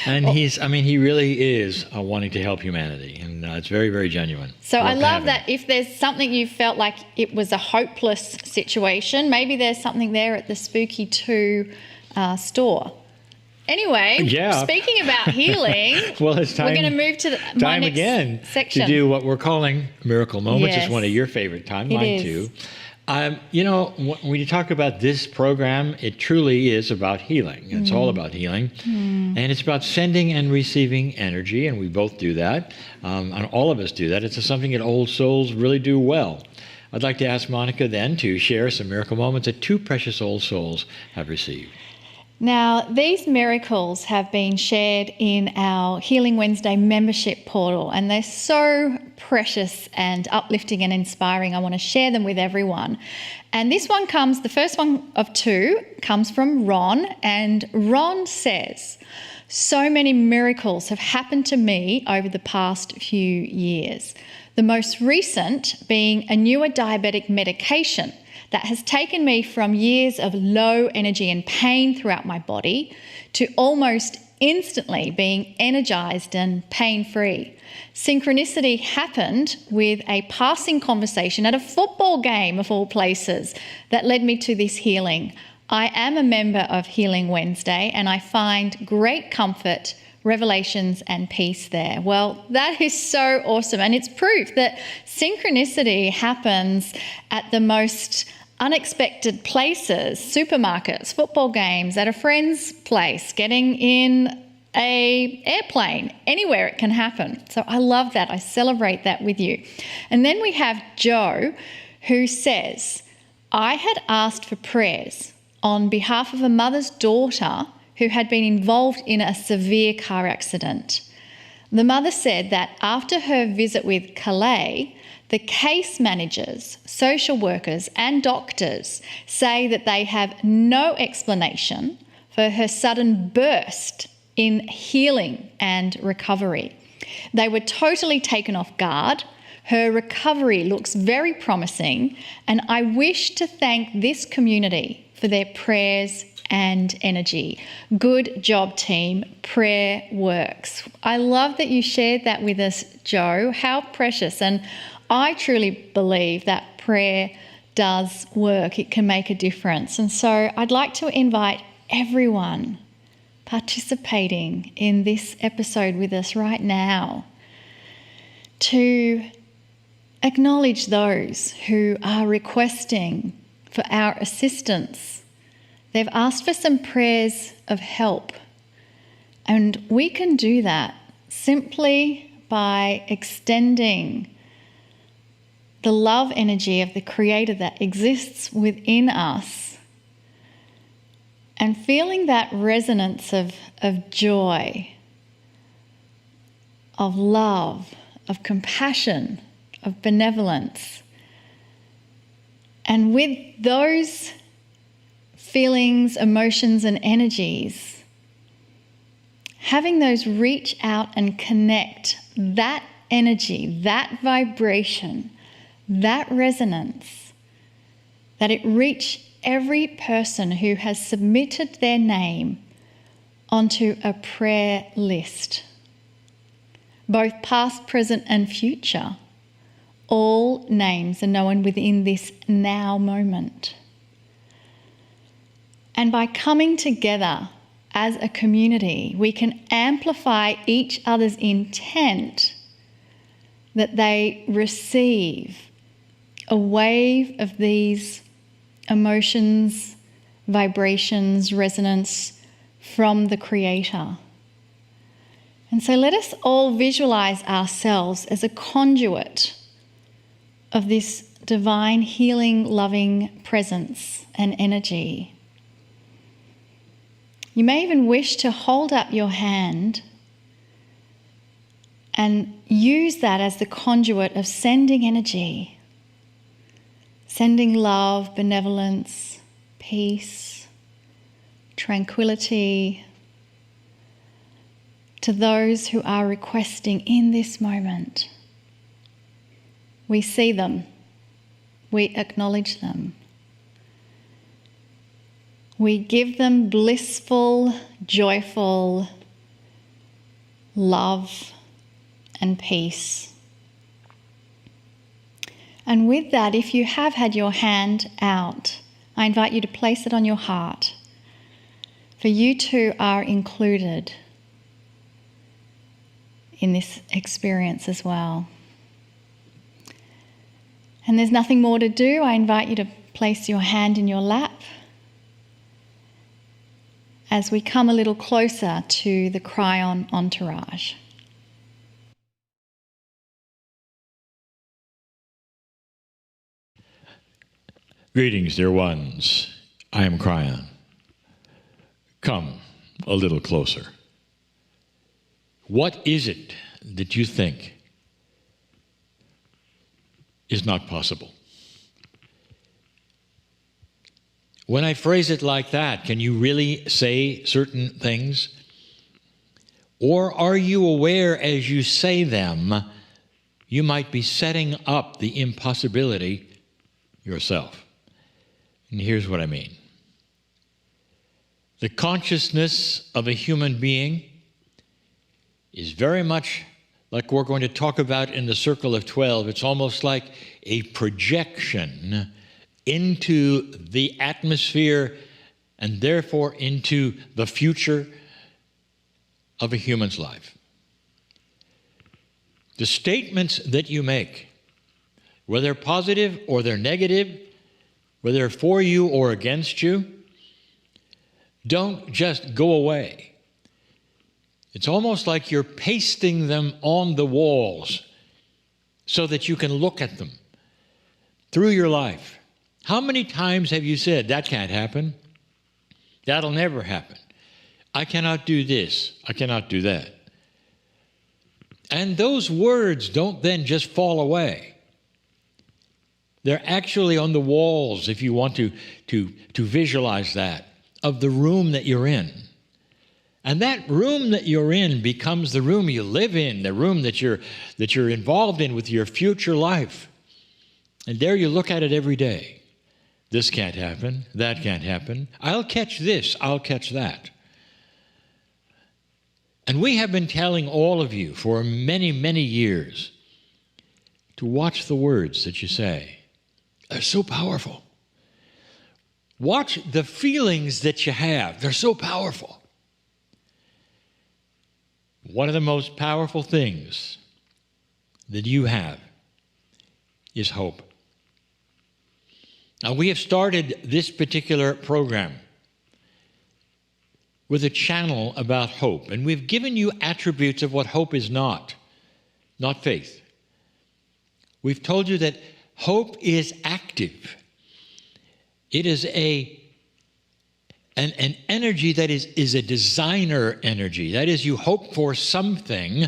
And he really is wanting to help humanity, and it's very, very genuine. So I to love have him. that if there's something you felt like it was a hopeless situation, maybe there's something there at the Spooky 2 store. Anyway, Yeah. speaking about healing, Well, it's time. we're going to move to my time next again section. to do what we're calling Miracle Moments. Yes. It's one of your favorite times, It mine is. too. When you talk about this program, it truly is about healing. It's all about healing. And it's about sending and receiving energy, and we both do that. And all of us do that. It's something that old souls really do well. I'd like to ask Monica then to share some miracle moments that two precious old souls have received. Now, these miracles have been shared in our Healing Wednesday membership portal, and they're so precious and uplifting and inspiring. I want to share them with everyone. And the first one of two comes from Ron, and Ron says, "So many miracles have happened to me over the past few years. The most recent being a newer diabetic medication that has taken me from years of low energy and pain throughout my body to almost instantly being energized and pain-free. Synchronicity happened with a passing conversation at a football game, of all places, that led me to this healing. I am a member of Healing Wednesday, and I find great comfort, revelations and peace there." Well, that is so awesome, and it's proof that synchronicity happens at the most unexpected places: supermarkets, football games, at a friend's place, getting in a airplane, anywhere it can happen. So I love that. I celebrate that with you. And then we have Joe, who says, "I had asked for prayers on behalf of a mother's daughter who had been involved in a severe car accident. The mother said that after her visit with Calais, the case managers, social workers and doctors say that they have no explanation for her sudden burst in healing and recovery. They were totally taken off guard. Her recovery looks very promising, and I wish to thank this community for their prayers and energy. Good job, team. Prayer works." I love that you shared that with us, Joe. How precious. And I truly believe that prayer does work. It can make a difference. And so I'd like to invite everyone participating in this episode with us right now to acknowledge those who are requesting for our assistance. They've asked for some prayers of help, and we can do that simply by extending the love energy of the Creator that exists within us and feeling that resonance of joy, of love, of compassion, of benevolence. And with those feelings, emotions, and energies, having those reach out and connect that energy, that vibration, that resonance, that it reach every person who has submitted their name onto a prayer list, both past, present, and future. All names are known within this now moment. And by coming together as a community, we can amplify each other's intent that they receive a wave of these emotions, vibrations, resonance from the Creator. And so let us all visualize ourselves as a conduit of this divine, healing, loving presence and energy. You may even wish to hold up your hand and use that as the conduit of sending energy, sending love, benevolence, peace, tranquility to those who are requesting in this moment. We see them. We acknowledge them. We give them blissful, joyful love and peace. And with that, if you have had your hand out, I invite you to place it on your heart. For you too are included in this experience as well. And there's nothing more to do. I invite you to place your hand in your lap as we come a little closer to the Kryon entourage. Greetings, dear ones. I am Kryon. Come a little closer. What is it that you think is not possible? When I phrase it like that, can you really say certain things? Or are you aware as you say them, you might be setting up the impossibility yourself? And here's what I mean. The consciousness of a human being is very much like we're going to talk about in the Circle of 12. It's almost like a projection into the atmosphere and therefore into the future of a human's life. The statements that you make, whether they're positive or they're negative, whether they're for you or against you, don't just go away. It's almost like you're pasting them on the walls so that you can look at them through your life. How many times have you said, that can't happen? That'll never happen. I cannot do this. I cannot do that. And those words don't then just fall away. They're actually on the walls, if you want to visualize that, of the room that you're in. And that room that you're in becomes the room you live in, the room that you're involved in with your future life. And there you look at it every day. This can't happen. That can't happen. I'll catch this. I'll catch that. And we have been telling all of you for many, many years to watch the words that you say. They're so powerful. Watch the feelings that you have. They're so powerful. One of the most powerful things that you have is hope. Now, we have started this particular program with a channel about hope, and we've given you attributes of what hope is not faith. We've told you that hope is active. It is an energy that is a designer energy. That is, you hope for something,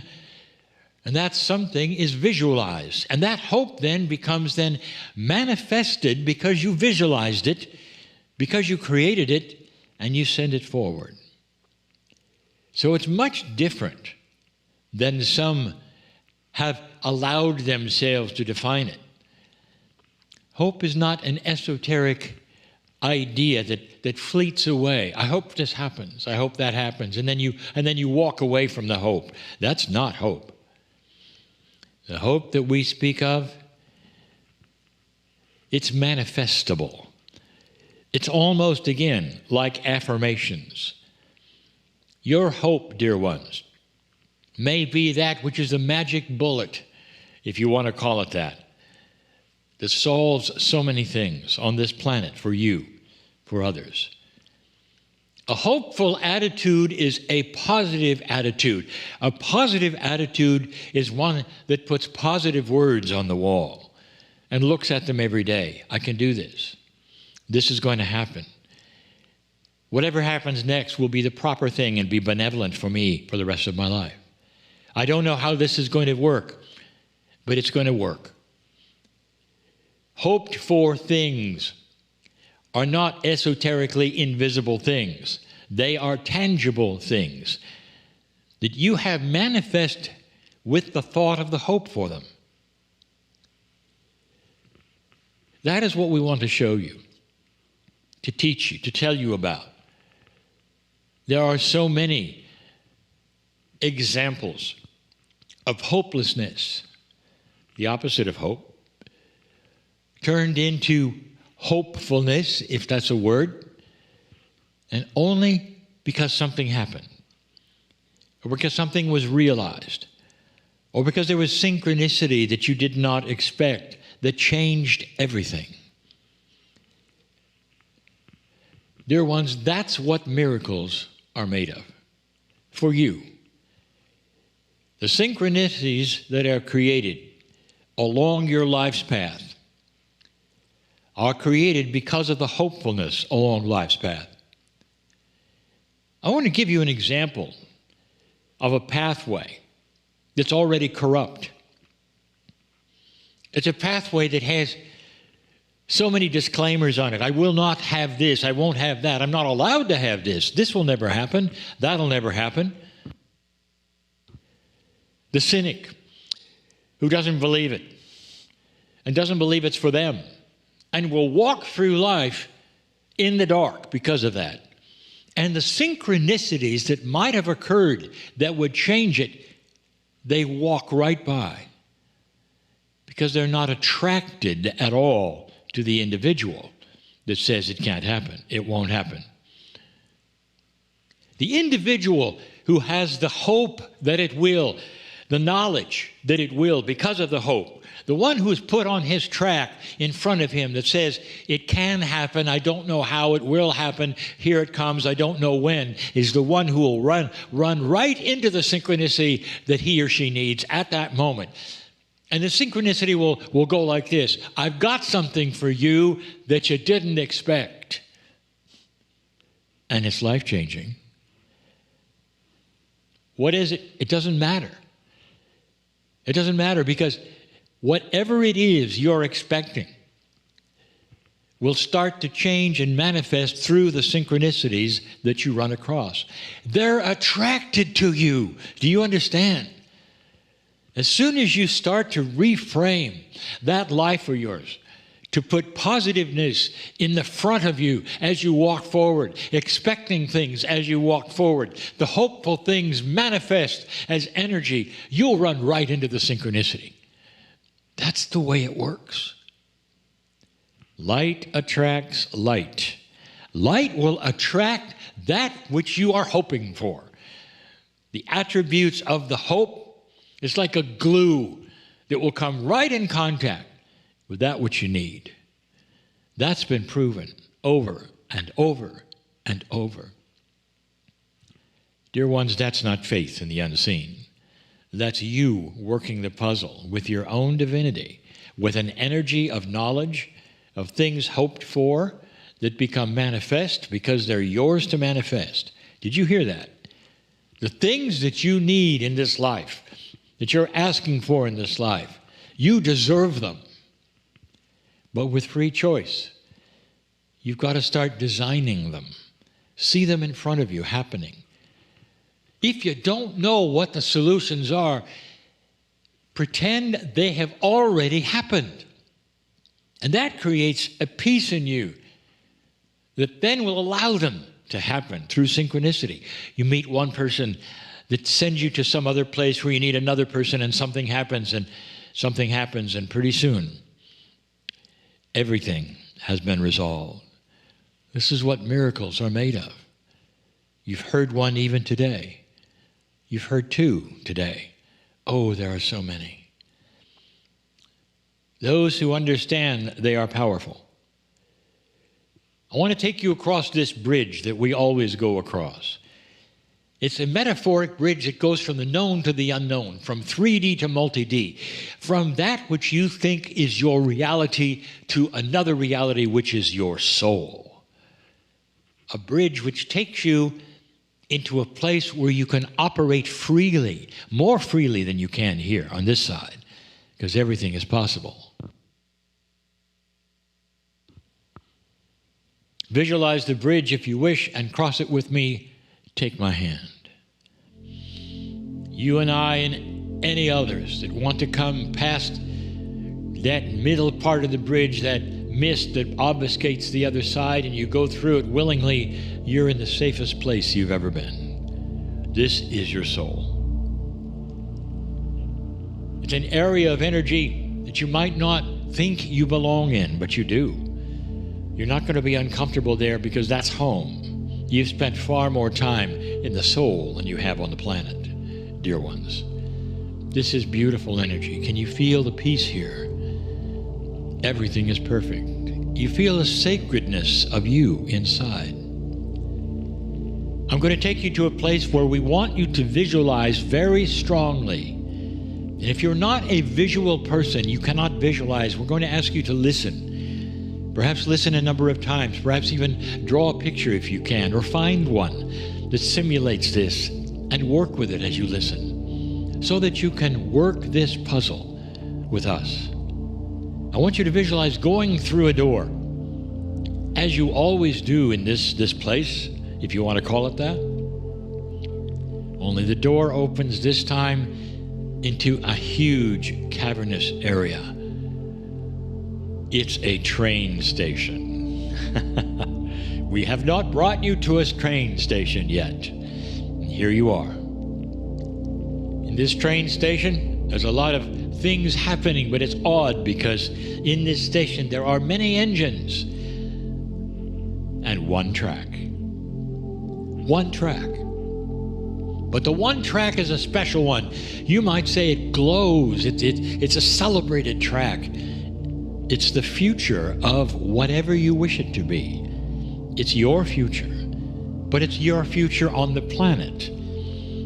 and that something is visualized. And that hope then becomes then manifested because you visualized it, because you created it, and you send it forward. So it's much different than some have allowed themselves to define it. Hope is not an esoteric idea that fleets away. I hope this happens. I hope that happens. And then you walk away from the hope. That's not hope. The hope that we speak of, it's manifestable. It's almost, again, like affirmations. Your hope, dear ones, may be that which is the magic bullet, if you want to call it that solves so many things on this planet for you, for others. A hopeful attitude is a positive attitude. A positive attitude is one that puts positive words on the wall and looks at them every day. I can do this. This is going to happen. Whatever happens next will be the proper thing and be benevolent for me for the rest of my life. I don't know how this is going to work, but it's going to work. hoped for things are not esoterically invisible things. They are tangible things that you have manifest with the thought of the hope for them. That is what we want to show you, to teach you, to tell you about. There are so many examples of hopelessness, the opposite of hope, turned into hopefulness, if that's a word, and only because something happened, or because something was realized, or because there was synchronicity that you did not expect that changed everything. Dear ones, that's what miracles are made of for you. The synchronicities that are created along your life's path are created because of the hopefulness along life's path. I want to give you an example of a pathway that's already corrupt. It's a pathway that has so many disclaimers on it. I will not have this. I won't have that. I'm not allowed to have this. This will never happen. That'll never happen. The cynic who doesn't believe it and doesn't believe it's for them and will walk through life in the dark because of that. And the synchronicities that might have occurred that would change it, they walk right by because they're not attracted at all to the individual that says it can't happen, it won't happen. The individual who has the hope that it will, the knowledge that it will because of the hope, the one who's put on his track in front of him that says, it can happen, I don't know how it will happen, here it comes, I don't know when, is the one who will run right into the synchronicity that he or she needs at that moment. And the synchronicity will go like this: I've got something for you that you didn't expect. And it's life-changing. What is it? It doesn't matter. It doesn't matter because whatever it is you're expecting will start to change and manifest through the synchronicities that you run across. They're attracted to you. Do you understand? As soon as you start to reframe that life of yours, to put positiveness in the front of you as you walk forward, expecting things as you walk forward, the hopeful things manifest as energy, you'll run right into the synchronicity. That's the way it works. Light attracts light. Light will attract that which you are hoping for. The attributes of the hope is like a glue that will come right in contact with that which you need. That's been proven over and over and over. Dear ones, that's not faith in the unseen. That's you working the puzzle with your own divinity, with an energy of knowledge, of things hoped for that become manifest because they're yours to manifest. Did you hear that? The things that you need in this life, that you're asking for in this life, you deserve them. But with free choice, you've got to start designing them. See them in front of you happening. If you don't know what the solutions are, pretend they have already happened. And that creates a peace in you that then will allow them to happen through synchronicity. You meet one person that sends you to some other place where you need another person, and something happens, and pretty soon everything has been resolved. This is what miracles are made of. You've heard one even today. You've heard two today. Oh, there are so many. Those who understand they are powerful. I want to take you across this bridge that we always go across. It's a metaphoric bridge that goes from the known to the unknown, from 3D to multi-D, from that which you think is your reality to another reality which is your soul. A bridge which takes you into a place where you can operate freely, more freely than you can here on this side, because everything is possible. Visualize the bridge if you wish and cross it with me. Take my hand. You and I and any others that want to come past that middle part of the bridge, that mist that obfuscates the other side, and you go through it willingly, you're in the safest place you've ever been. This is your soul. It's an area of energy that you might not think you belong in, but you do. You're not going to be uncomfortable there because that's home. You've spent far more time in the soul than you have on the planet, dear ones. This is beautiful energy. Can you feel the peace here? Everything is perfect. You feel a sacredness of you inside. I'm going to take you to a place where we want you to visualize very strongly. And if you're not a visual person, you cannot visualize. We're going to ask you to listen. Perhaps listen a number of times. Perhaps even draw a picture if you can, or find one that simulates this and work with it as you listen, so that you can work this puzzle with us. I want you to visualize going through a door, as you always do in this place, if you want to call it that. Only the door opens this time into a huge cavernous area. It's a train station. We have not brought you to a train station yet. And here you are. In this train station, there's a lot of things happening, but it's odd because in this station there are many engines and one track. One track. But the one track is a special one. You might say it glows. It's a celebrated track. It's the future of whatever you wish it to be. It's your future, but it's your future on the planet.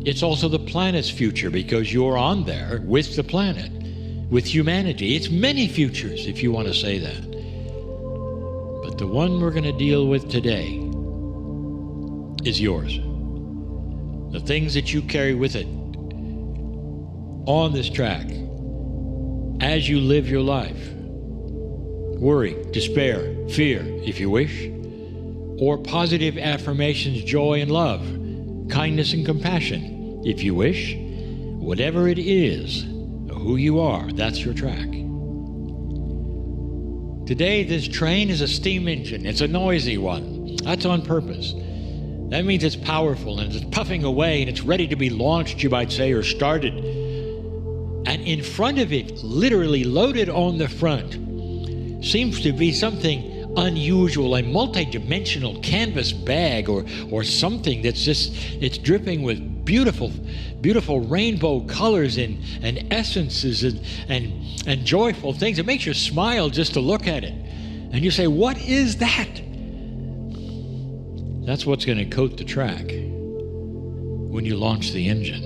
It's also the planet's future because you're on there with the planet, with humanity. It's many futures, if you want to say that. But the one we're going to deal with today is yours. The things that you carry with it on this track as you live your life. Worry, despair, fear, if you wish, or positive affirmations, joy and love, kindness and compassion, if you wish. Whatever it is, who you are, that's your track. Today, this train is a steam engine. It's a noisy one. That's on purpose. That means it's powerful and it's puffing away and it's ready to be launched, you might say, or started. And in front of it, literally loaded on the front, seems to be something unusual, a multi-dimensional canvas bag or something that's just, it's dripping with beautiful rainbow colors and essences and joyful things. It makes you smile just to look at it. And you say, what is that? That's what's going to coat the track when you launch the engine.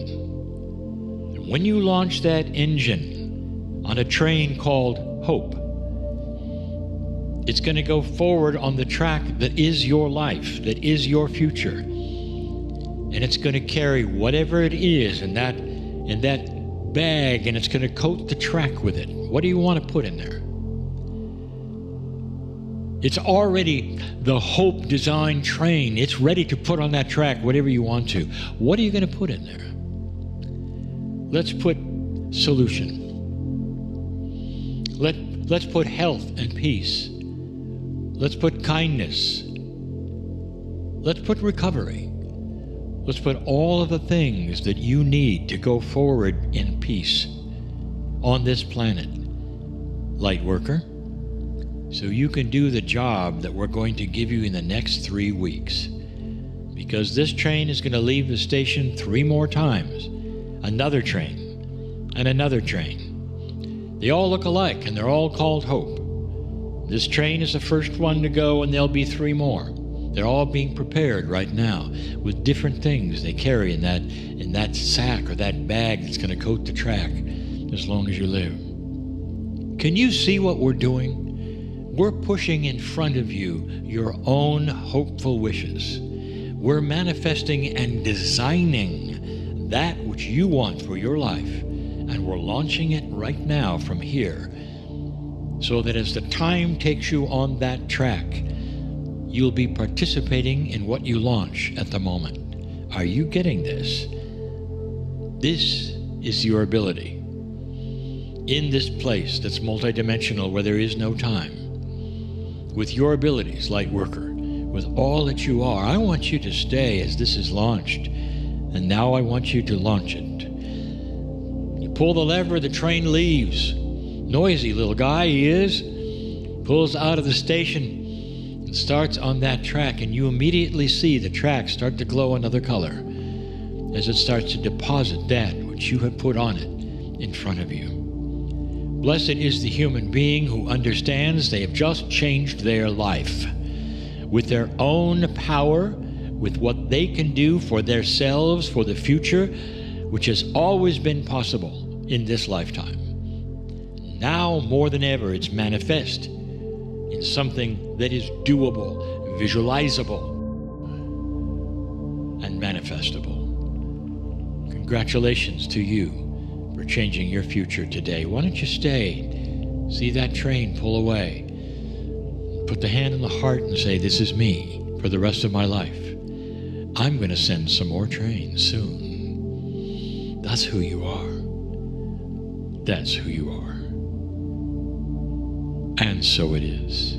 And when you launch that engine on a train called Hope, it's going to go forward on the track that is your life, that is your future. And it's going to carry whatever it is in that bag, and it's going to coat the track with it. What do you want to put in there? It's already the Hope design train. It's ready to put on that track whatever you want to. What are you going to put in there? Let's put solution. Let's put health and peace. Let's put kindness. Let's put recovery. Let's put all of the things that you need to go forward in peace on this planet, light worker, so you can do the job that we're going to give you in the next 3 weeks. Because this train is going to leave the station 3 more times. Another train and another train. They all look alike and they're all called Hope. This train is the first one to go, and there'll be 3 more. They're all being prepared right now with different things they carry in that sack or that bag that's going to coat the track as long as you live. Can you see what we're doing? We're pushing in front of you your own hopeful wishes. We're manifesting and designing that which you want for your life, and we're launching it right now from here, so that as the time takes you on that track, you'll be participating in what you launch at the moment. Are you getting this? This is your ability. In this place that's multidimensional where there is no time, with your abilities, light worker, with all that you are, I want you to stay as this is launched. And now I want you to launch it. You pull the lever, the train leaves. Noisy little guy he is. Pulls out of the station and starts on that track, and you immediately see the track start to glow another color as it starts to deposit that which you have put on it in front of you. Blessed is the human being who understands they have just changed their life with their own power, with what they can do for themselves, for the future, which has always been possible in this lifetime. Now more than ever, it's manifest in something that is doable, visualizable, and manifestable. Congratulations to you for changing your future today. Why don't you stay? See that train pull away. Put the hand on the heart and say, this is me for the rest of my life. I'm going to send some more trains soon. That's who you are. That's who you are. And so it is.